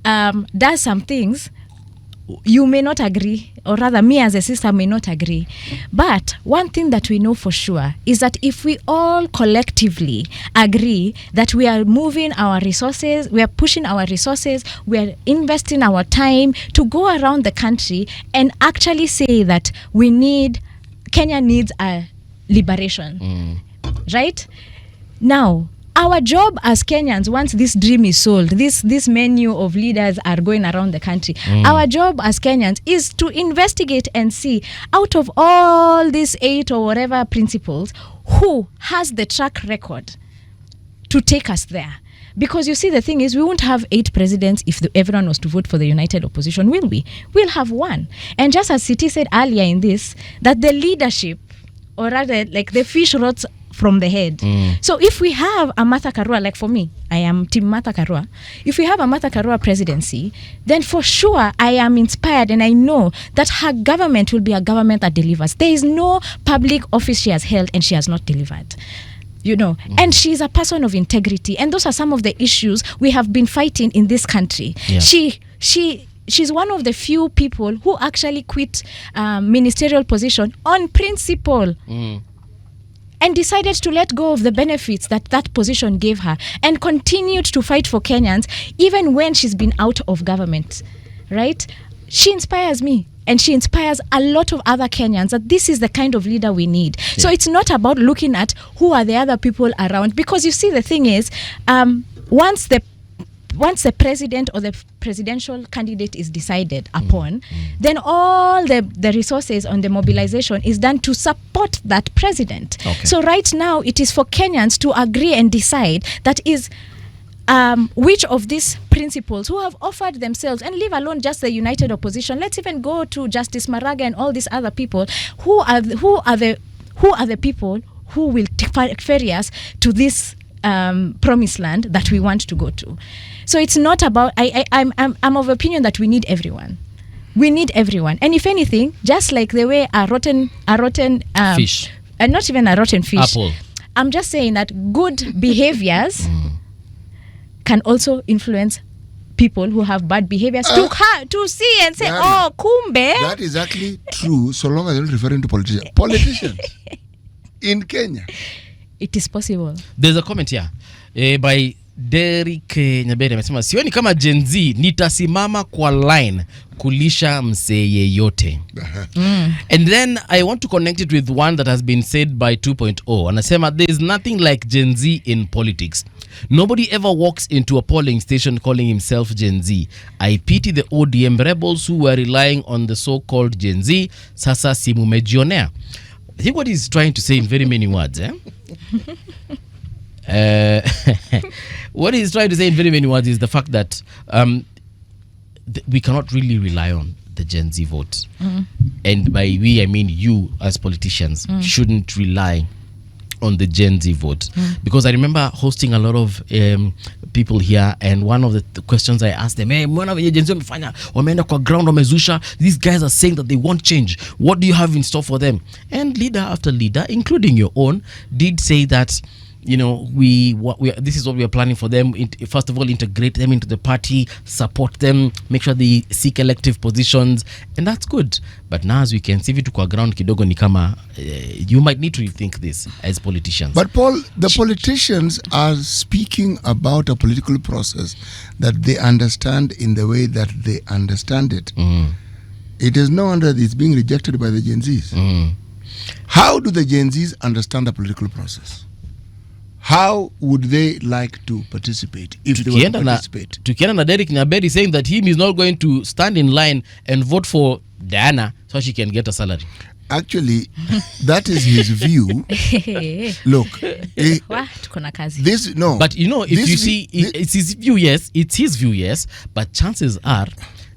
does some things, you may not agree, or rather me as a sister may not agree. But one thing that we know for sure is that if we all collectively agree that we are moving our resources, we are pushing our resources, we are investing our time to go around the country and actually say that Kenya needs a liberation, right? Now, our job as Kenyans, once this dream is sold, this menu of leaders are going around the country, our job as Kenyans is to investigate and see, out of all these 8 or whatever principles, who has the track record to take us there. Because you see, the thing is, we won't have 8 presidents if everyone was to vote for the united opposition, will we? We'll have one. And just as Siti said earlier in this, that the leadership, or rather, like the fish rots from the head. So if we have a Martha Karua, like for me, I am Team Martha Karua. If we have a Martha Karua presidency, then for sure I am inspired and I know that her government will be a government that delivers. There is no public office she has held and she has not delivered. You know, and she's a person of integrity. And those are some of the issues we have been fighting in this country. Yeah. She's one of the few people who actually quit ministerial position on principle. And decided to let go of the benefits that position gave her and continued to fight for Kenyans even when she's been out of government, right? She inspires me and she inspires a lot of other Kenyans that this is the kind of leader we need. Yeah. So it's not about looking at who are the other people around, because you see, the thing is, once the president or the presidential candidate is decided upon, then all the resources on the mobilization is done to support that president. Okay. So right now, it is for Kenyans to agree and decide that is which of these principles who have offered themselves, and leave alone just the united opposition. Let's even go to Justice Maraga and all these other people. Who are the people who will ferry us to this promised land that we want to go to? So it's not about. I'm of opinion that we need everyone. We need everyone, and if anything, just like the way a rotten fish, and not even a rotten fish. Apple. I'm just saying that good behaviors can also influence people who have bad behaviors to see and say, Diana, kumbe. That is actually true, so long as you're not referring to politicians. Politicians in Kenya. It is possible. There's a comment here by Derek Nyaberi amesema sioni kama Gen Z nitasimama kwa line kulisha msee yeyote. And then I want to connect it with one that has been said by 2.0. Anasema there is nothing like Gen Z in politics. Nobody ever walks into a polling station calling himself Gen Z. I pity the ODM rebels who were relying on the so-called Gen Z. Sasa si mumejionea. I think what he's trying to say in very many words, what he's trying to say in very many words is the fact that we cannot really rely on the Gen Z vote. And by we, I mean you as politicians shouldn't rely on the Gen Z vote. Because I remember hosting a lot of people here, and one of the questions I asked them, hey, mbona wenye Gen Z wamefanya, wameenda kwa ground, wamezusha, these guys are saying that they want change. What do you have in store for them? And leader after leader, including your own, did say that, you know, this is what we are planning for them. First of all, integrate them into the party, support them, make sure they seek elective positions, and that's good. But now, as we can see, vitu kwa ground kidogo ni kama you might need to rethink this as politicians. But Paul, the politicians are speaking about a political process that they understand in the way that they understand it. It is no wonder it's being rejected by the Gen Zs. How do the Gen Zs understand the political process? How would they like to participate if they were to participate? Tukienda na Derek Nyaberi saying that he is not going to stand in line and vote for Diana so she can get a salary. Actually, that is his view. Look, this no. But you know, if you see, it's his view. Yes, it's his view. Yes, but chances are,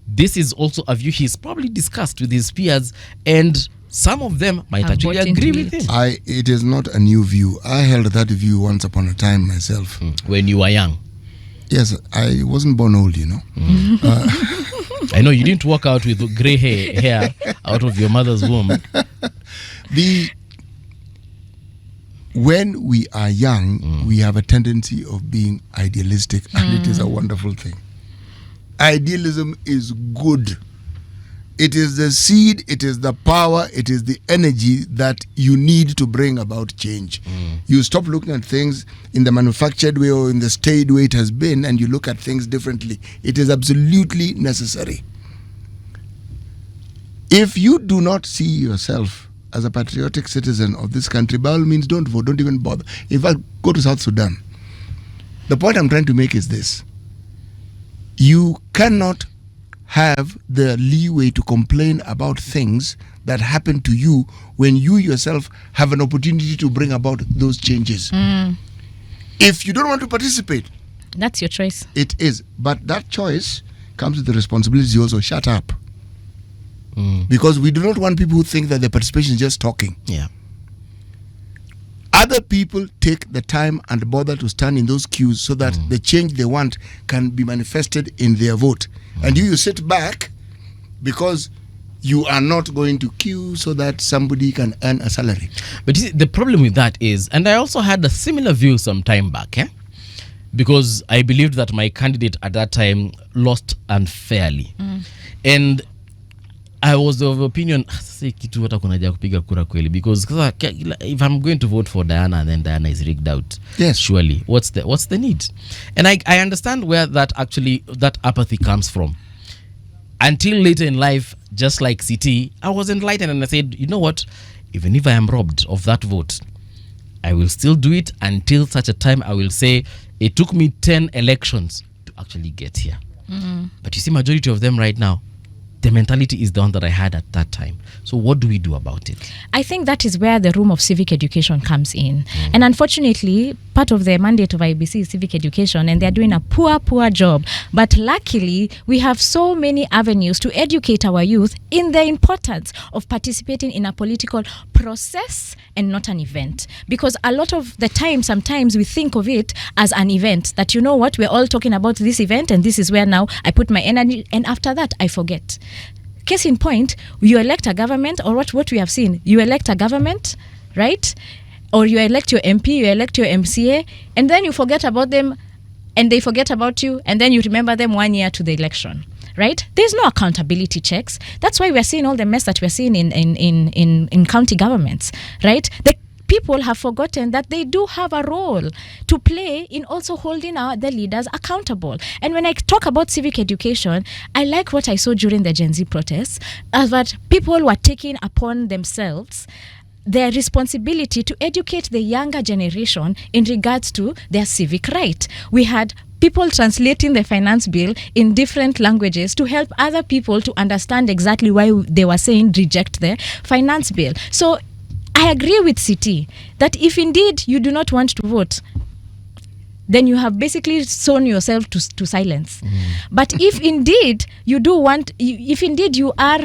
this is also a view he's probably discussed with his peers, and some of them might actually agree with him. It is not a new view. I held that view once upon a time myself. When you were young? Yes, I wasn't born old, you know. I know you didn't walk out with grey hair out of your mother's womb. When we are young, we have a tendency of being idealistic, and it is a wonderful thing. Idealism is good. It is the seed, it is the power, it is the energy that you need to bring about change. You stop looking at things in the manufactured way or in the staid way it has been, and you look at things differently. It is absolutely necessary. If you do not see yourself as a patriotic citizen of this country, by all means, don't vote, don't even bother. In fact, go to South Sudan. The point I'm trying to make is this. You cannot have the leeway to complain about things that happen to you when you yourself have an opportunity to bring about those changes. If you don't want to participate, that's your choice. It is. But that choice comes with the responsibility to also shut up. Because we do not want people who think that their participation is just talking. Yeah. Other people take the time and bother to stand in those queues so that the change they want can be manifested in their vote. And you sit back because you are not going to queue so that somebody can earn a salary. But you see, the problem with that is, and I also had a similar view some time back, because I believed that my candidate at that time lost unfairly. And I was of opinion, because if I'm going to vote for Diana and then Diana is rigged out, yes, surely what's the need? And I understand where that apathy comes from. Until later in life, just like CT, I was enlightened and I said, you know what? Even if I am robbed of that vote, I will still do it until such a time I will say it took me 10 elections to actually get here. But you see, majority of them right now, the mentality is the one that I had at that time. So what do we do about it? I think that is where the room of civic education comes in. And unfortunately, part of the mandate of IBC is civic education, and they're doing a poor job. But luckily, we have so many avenues to educate our youth in the importance of participating in a political process and not an event. Because a lot of the time, sometimes we think of it as an event, that, you know what, we're all talking about this event and this is where now I put my energy, and after that I forget. Case in point, you elect a government, or what we have seen, you elect a government, right? Or you elect your MP, you elect your MCA, and then you forget about them and they forget about you, and then you remember them 1 year to the election. Right? There's no accountability checks. That's why we're seeing all the mess that we're seeing in county governments. Right? The people have forgotten that they do have a role to play in also holding the leaders accountable. And when I talk about civic education, I like what I saw during the Gen Z protests, that people were taking upon themselves their responsibility to educate the younger generation in regards to their civic right. We had people translating the finance bill in different languages to help other people to understand exactly why they were saying reject the finance bill. So I agree with CT that if indeed you do not want to vote, then you have basically sown yourself to silence. But if indeed you do want, if indeed you are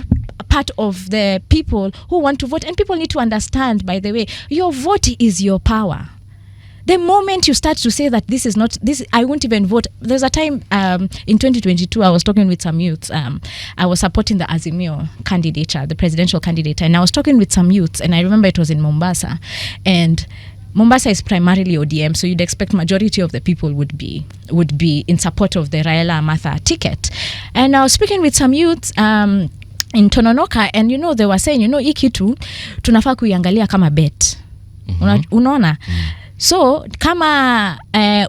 part of the people who want to vote, and people need to understand, by the way, your vote is your power. The moment you start to say that this is not, this, I won't even vote. There's a time in 2022, I was talking with some youths. I was supporting the Azimio candidature, the presidential candidate, and I was talking with some youths, and I remember it was in Mombasa. And Mombasa is primarily ODM, so you'd expect majority of the people would be in support of the Raila Amatha ticket. And I was speaking with some youths in Tononoka, and they were saying, hii kitu tunafaa kuiangalia kama bet. Unaona? So kama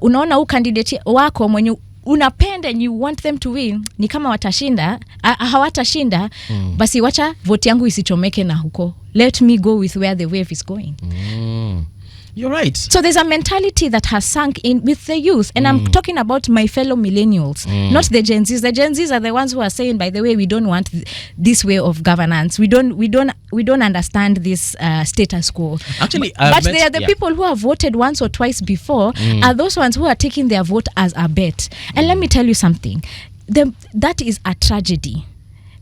unaona huu candidate wako mwenye unapenda and you want them to win, ni kama watashinda, hawatashinda, basi wacha vote yangu isichomeke na huko. Let me go with where the wave is going. You're right. So there's a mentality that has sunk in with the youth, and I'm talking about my fellow millennials, not the Gen Zs. The Gen Zs are the ones who are saying, by the way, we don't want this way of governance. We don't understand this status quo. Actually, but they are the people who have voted once or twice before, are those ones who are taking their vote as a bet. And let me tell you something, that is a tragedy.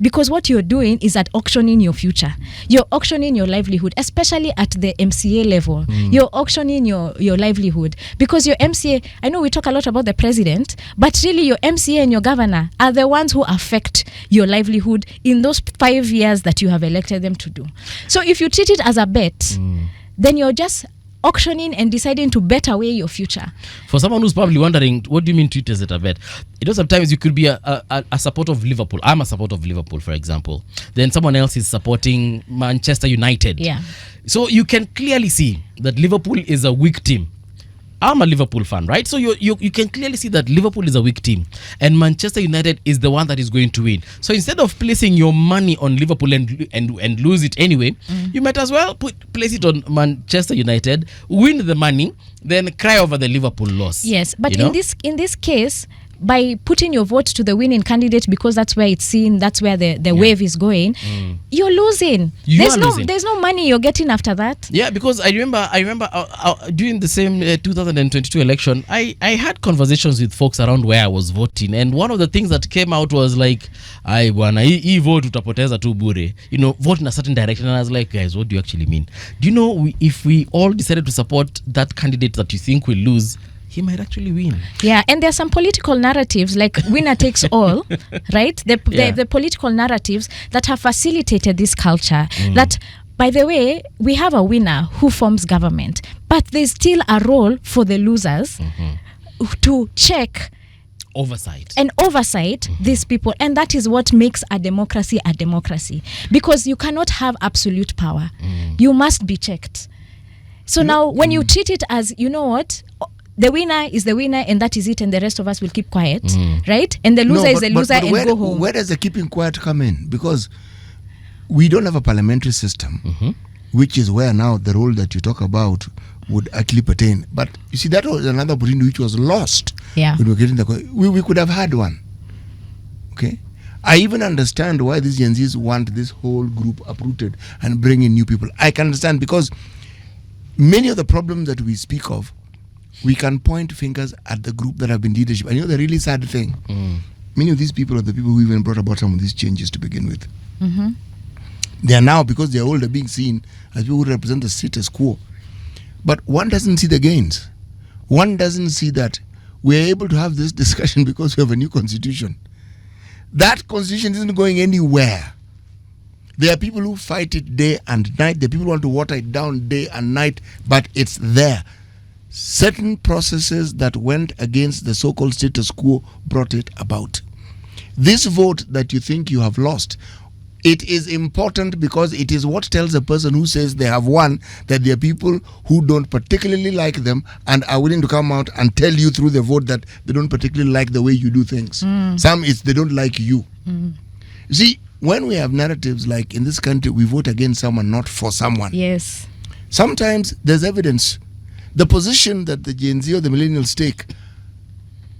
Because what you're doing is at auctioning your future. You're auctioning your livelihood, especially at the MCA level. You're auctioning your livelihood. Because your MCA, I know we talk a lot about the president, but really your MCA and your governor are the ones who affect your livelihood in those 5 years that you have elected them to do. So if you treat it as a bet, then you're just auctioning and deciding to bet away your future. For someone who's probably wondering, what do you mean treat as a bet? Sometimes you could be a supporter of Liverpool. I'm a supporter of Liverpool, for example. Then someone else is supporting Manchester United. Yeah. So you can clearly see that Liverpool is a weak team. I'm a Liverpool fan, right? So you can clearly see that Liverpool is a weak team and Manchester United is the one that is going to win. So instead of placing your money on Liverpool and lose it anyway, you might as well place it on Manchester United, win the money, then cry over the Liverpool loss. Yes, but in this case, by putting your vote to the winning candidate, because that's where it's seen, that's where the wave is going, you're losing. There's no money you're getting after that. Yeah, because I remember during the same 2022 election, I had conversations with folks around where I was voting, and one of the things that came out was like, "Ai bwana, hii vote utapoteza tu bure. Vote in a certain direction." And I was like, guys, what do you actually mean? Do you know if we all decided to support that candidate that you think will lose, he might actually win. Yeah, and there's some political narratives like winner takes all, right? The political narratives that have facilitated this culture that, by the way, we have a winner who forms government, but there's still a role for the losers to check oversight these people, and that is what makes a democracy, because you cannot have absolute power. You must be checked. So now when you treat it as, the winner is the winner and that is it, and the rest of us will keep quiet, right? And the loser is the loser and go home. Where does the keeping quiet come in? Because we don't have a parliamentary system, which is where now the role that you talk about would actually pertain. But you see, that was another opportunity which was lost. Yeah. When we could have had one. Okay? I even understand why these Gen Zs want this whole group uprooted and bring in new people. I can understand, because many of the problems that we speak of, we can point fingers at the group that have been leadership. And the really sad thing, many of these people are the people who even brought about some of these changes to begin with. They are now, because they are older, being seen as people who represent the status quo. But one doesn't see the gains. One doesn't see that we're able to have this discussion because we have a new constitution. That constitution isn't going anywhere. There are people who fight it day and night. There are people who want to water it down day and night, but it's there. certain processes that went against the so-called status quo brought it about. This vote that you think you have lost, it is important because it is what tells a person who says they have won that there are people who don't particularly like them and are willing to come out and tell you through the vote that they don't particularly like the way you do things. Some it's they don't like you. You see, when we have narratives like in this country, we vote against someone, not for someone. Yes. Sometimes there's evidence. The position that the Gen Z or the millennials take,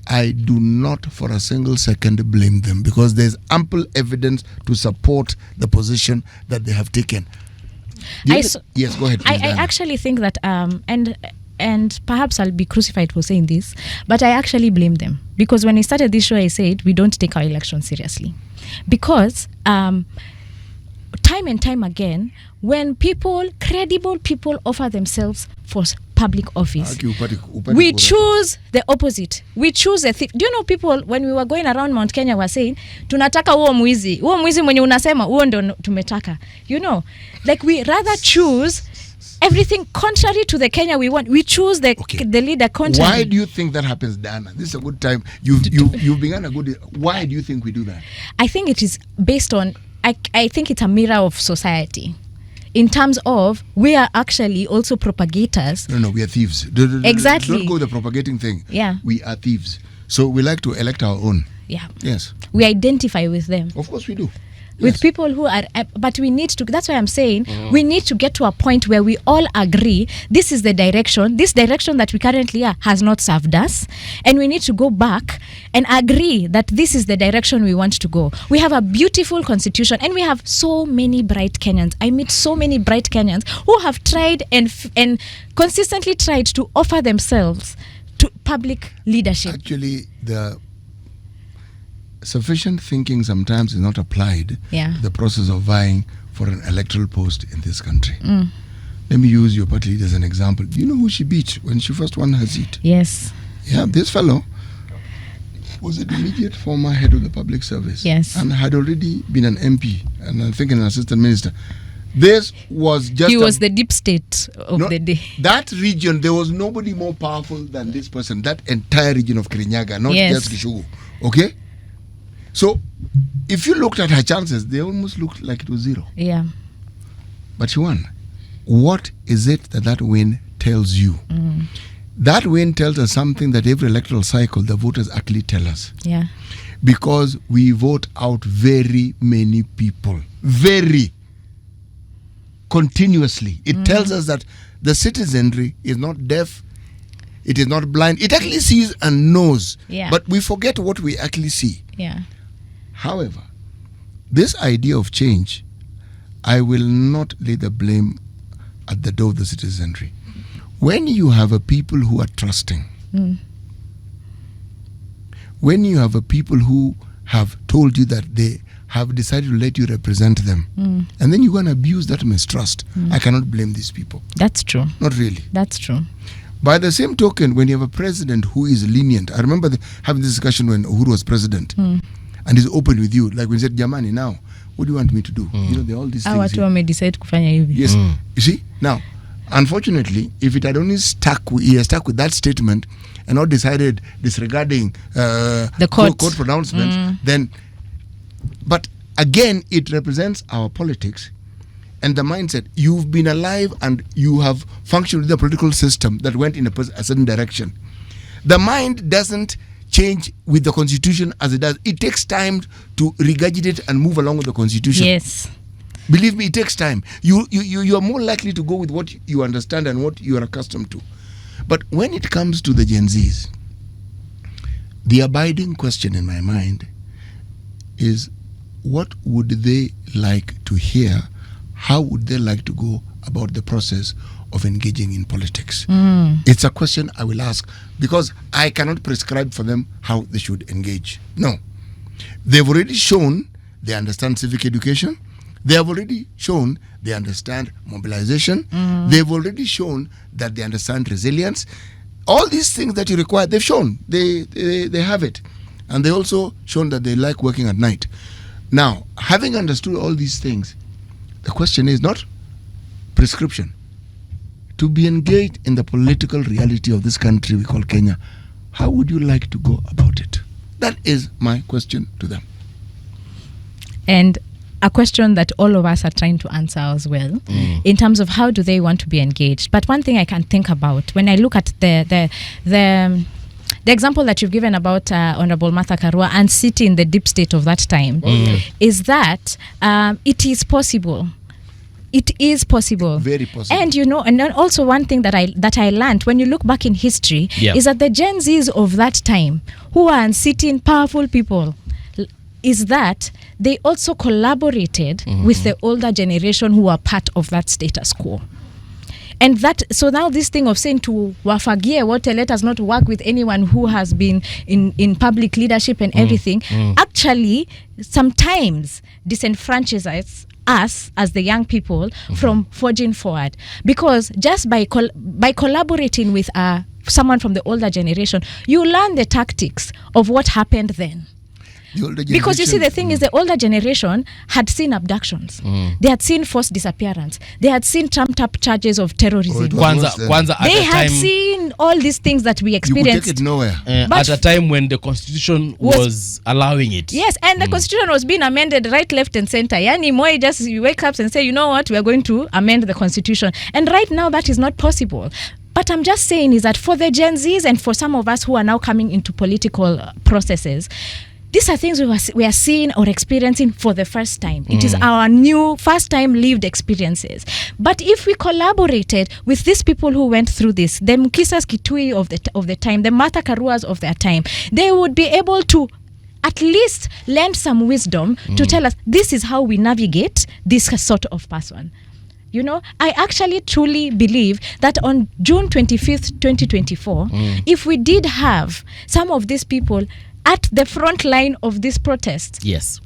I do not for a single second blame them because there's ample evidence to support the position that they have taken. Yes, go ahead. I actually think that, and perhaps I'll be crucified for saying this, but I actually blame them because when I started this show, I said we don't take our election seriously because time and time again, when credible people offer themselves for public office, we choose the opposite. We choose a thief. Do you know people, when we were going around Mount Kenya, were saying, tunataka uo mwizi mwenye unasema, uo ndo tumetaka. You know, like we rather choose everything contrary to the Kenya we want. We choose the leader contrary. Why do you think that happens, Diana? This is a good time. You've begun a good. Why do you think we do that? I think it is based on. I think it's a mirror of society. In terms of, we are actually also propagators. No, we are thieves. Exactly. Don't go the propagating thing. Yeah. We are thieves. So we like to elect our own. Yeah. Yes. We identify with them. Of course we do. With people who are, but we need to, that's why I'm saying, we need to get to a point where we all agree this is the direction, this direction that we currently are has not served us, and we need to go back and agree that this is the direction we want to go. We have a beautiful constitution, and we have so many bright Kenyans. I meet so many bright Kenyans who have tried and consistently tried to offer themselves to public leadership. Actually, the sufficient thinking sometimes is not applied to the process of vying for an electoral post in this country. Let me use your party leader as an example. Do you know who she beat when she first won her seat? Yes. Yeah, this fellow was the immediate former head of the public service. Yes. And had already been an MP and I think an assistant minister. This was just... He was the deep state of the day. That region, there was nobody more powerful than this person. That entire region of Kirinyaga, not just Kishugu. Okay? So, if you looked at her chances, they almost looked like it was zero. Yeah. But she won. What is it that win tells you? That win tells us something that every electoral cycle, the voters actually tell us. Yeah. Because we vote out very many people. Very. Continuously. It tells us that the citizenry is not deaf. It is not blind. It actually sees and knows. Yeah. But we forget what we actually see. Yeah. However, this idea of change, I will not lay the blame at the door of the citizenry. When you have a people who are trusting, when you have a people who have told you that they have decided to let you represent them, and then you go and abuse that mistrust, I cannot blame these people. That's true. Not really. That's true. By the same token, when you have a president who is lenient, I remember having this discussion when Uhuru was president, and he's open with you, like when he said, Jamani, now, what do you want me to do? You know, there are all these things. Watu wamedecide kufanya hivi. Yes. You see, now, unfortunately, if it had only he had stuck with that statement and not decided disregarding the court pronouncements, then, but again, it represents our politics and the mindset. You've been alive and you have functioned in the political system that went in a certain direction. The mind doesn't change with the constitution as it does. It takes time to regurgitate and move along with the constitution. Yes. Believe me, it takes time. You are more likely to go with what you understand and what you are accustomed to. But when it comes to the Gen Zs, the abiding question in my mind is, what would they like to hear? How would they like to go about the process of engaging in politics? It's a question I will ask because I cannot prescribe for them how they should engage. No. They've already shown they understand civic education. They have already shown they understand mobilization. They've already shown that they understand resilience. All these things that you require, they've shown. They have it. And they also shown that they like working at night. Now, having understood all these things, the question is not prescription. to be engaged in the political reality of this country we call Kenya, how would you like to go about it? That is my question to them. And a question that all of us are trying to answer as well, in terms of how do they want to be engaged. But one thing I can think about when I look at the example that you've given about Honorable Martha Karua and sitting in the deep state of that time, is that it is possible. It is possible. Very possible. And and then also one thing that I learned when you look back in history is that the Gen Zs of that time, who are sitting powerful people, is that they also collaborated with the older generation who are part of that status quo. And so now this thing of saying to wafagie wote, let us not work with anyone who has been in public leadership and everything, actually sometimes disenfranchises us as the young people from forging forward. Because just by collaborating with someone from the older generation, you learn the tactics of what happened then. Because you see, the thing is, the older generation had seen abductions. They had seen forced disappearance. They had seen trumped up charges of terrorism. They had seen all these things that we experienced. You could take it nowhere. At a time when the constitution was allowing it. Yes, and the constitution was being amended right, left and center. Yani Moi just wake up and say, you know what, we are going to amend the constitution. And right now that is not possible. But I'm just saying is that for the Gen Zs and for some of us who are now coming into political processes, these are things we are seeing or experiencing for the first time. It is our new first time lived experiences. But if we collaborated with these people who went through this, the Mukisas Kitui of the time, the Martha Karuas of their time, they would be able to at least lend some wisdom to tell us this is how we navigate this sort of person. I actually truly believe that on June 25th, 2024, if we did have some of these people at the front line of this protest, yes,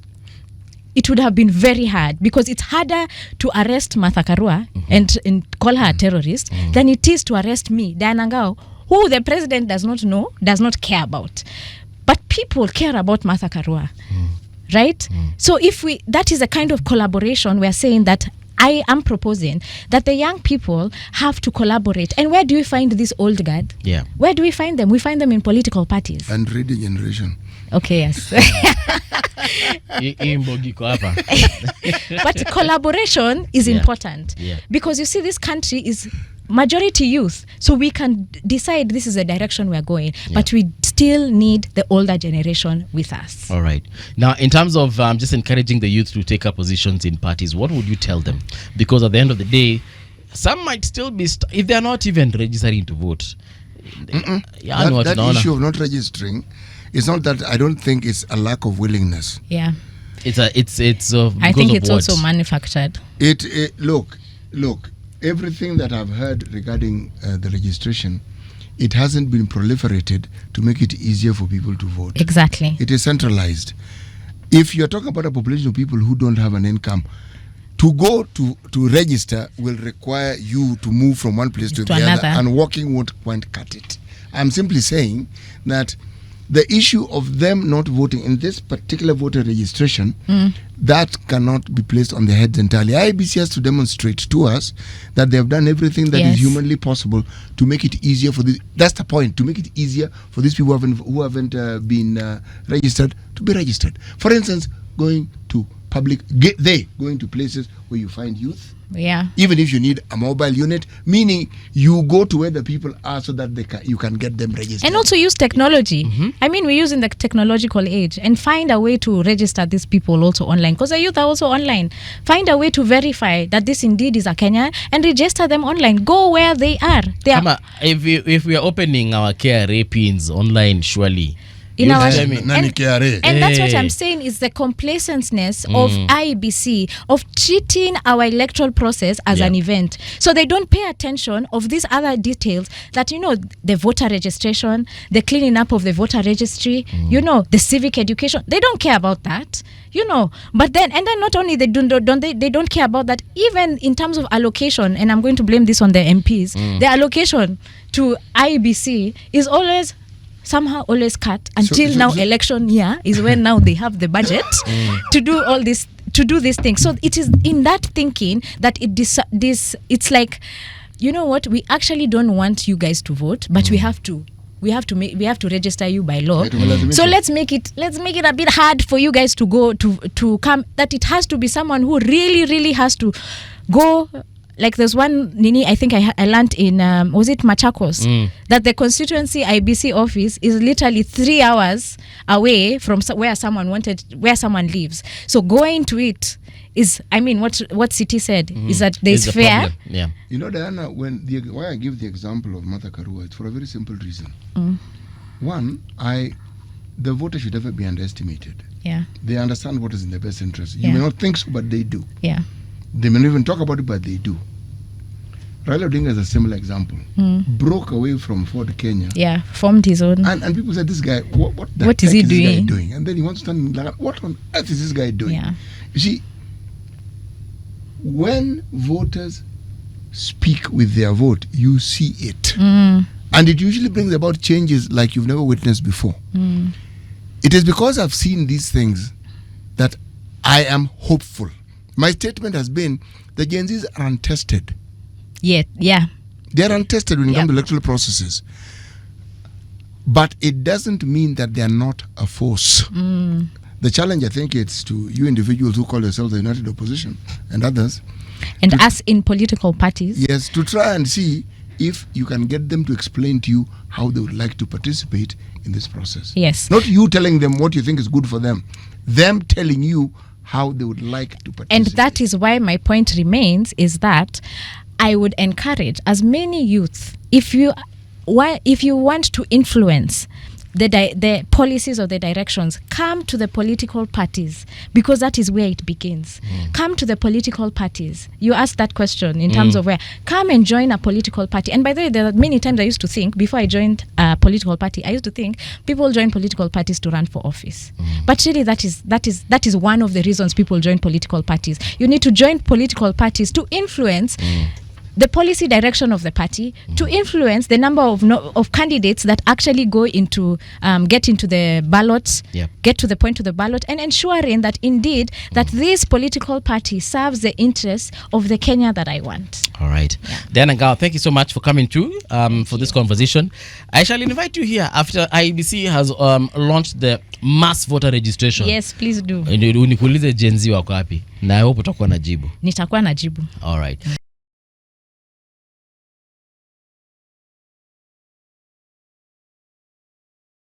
it would have been very hard, because it's harder to arrest Martha Karua and call her a terrorist than it is to arrest me, Dian Ngao, who the president does not know, does not care about. But people care about Martha Karua, right? So that is a kind of collaboration we're saying that I am proposing, that the young people have to collaborate. And where do we find this old guard? Yeah. Where do we find them? We find them in political parties. And reading generation. Okay, yes. But collaboration is important. Yeah. Because you see, this country is majority youth, so we can decide this is the direction we're going, but we still need the older generation with us. All right. Now, in terms of just encouraging the youth to take up positions in parties, what would you tell them? Because at the end of the day, some might still be if they're not even registering to vote. That issue of not registering, it's not that I don't think it's a lack of willingness. Yeah, I think it's also manufactured. Look, everything that I've heard regarding the registration, it hasn't been proliferated to make it easier for people to vote. Exactly. It is centralized. If you're talking about a population of people who don't have an income, to go to register will require you to move from one place to the another. other, and walking won't cut it. I'm simply saying that the issue of them not voting in this particular voter registration, that cannot be placed on their heads entirely. IEBC has to demonstrate to us that they have done everything that is humanly possible to make it easier for this. That's the point, to make it easier for these people who haven't been registered to be registered. For instance, going to going to places where you find youth. Yeah. Even if you need a mobile unit, meaning you go to where the people are so that you can get them registered. And also use technology. I mean, we're using the technological age, and find a way to register these people also online, because the youth are also online. Find a way to verify that this indeed is a Kenyan and register them online. Go where they are. If we are opening our KRA pins online, surely. And that's what I'm saying is the complacency of IEBC of treating our electoral process as an event. So they don't pay attention of these other details that, the voter registration, the cleaning up of the voter registry, the civic education. They don't care about that, But then not only they don't care about that, even in terms of allocation, and I'm going to blame this on the MPs, the allocation to IEBC is somehow always cut until election year is when now they have the budget to do all this, to do these things. So it is in that thinking that it's like you know what, we actually don't want you guys to vote, but we have to register you by law. So let's make it a bit hard for you guys to go to come, that it has to be someone who really has to go. Like there's one Nini, I think I learned in was it Machakos, that the constituency IBC office is literally 3 hours away from where someone lives. So going to it is, I mean, what City said is that there's fair. Yeah. You know, Diana, why I give the example of Martha Karua, it's for a very simple reason. One, the voter should never be underestimated. Yeah. They understand what is in their best interest. You may not think so, but they do. Yeah. They may not even talk about it, but they do. Raila Odinga is a similar example. Broke away from Ford Kenya. Yeah, formed his own. And people said, this guy, what is he doing? This guy doing? And then he wants to stand like, what on earth is this guy doing? Yeah. You see, when voters speak with their vote, you see it. And it usually brings about changes like you've never witnessed before. It is because I've seen these things that I am hopeful. My statement has been the Gen Zs are untested. Yeah. They are untested when it comes to electoral processes. But it doesn't mean that they are not a force. The challenge, I think, it's to you individuals who call yourselves the United Opposition and others. And us in political parties. Yes, to try and see if you can get them to explain to you how they would like to participate in this process. Yes. Not you telling them what you think is good for them. Them telling you how they would like to participate. And that is why my point remains is that I would encourage as many youth, if you want to influence the policies or the directions, come to the political parties, because that is where it begins. Come to the political parties. You asked that question in terms of where. Come and join a political party. And by the way, there are many times I used to think, before I joined a political party, I used to think people join political parties to run for office. But really that is one of the reasons people join political parties. You need to join political parties to influence the policy direction of the party, to influence the number of candidates that actually go into get into the ballot, get to the point of the ballot, and ensuring that indeed that this political party serves the interests of the Kenya that I want. All right. Dian and Ngao, thank you so much for coming through for this conversation. I shall invite you here after IEBC has launched the mass voter registration. Yes, please do. Unikuulize Gen Z wako wapi? Na I hope utakuwa na jibu. Nitakuwa na jibu. All right.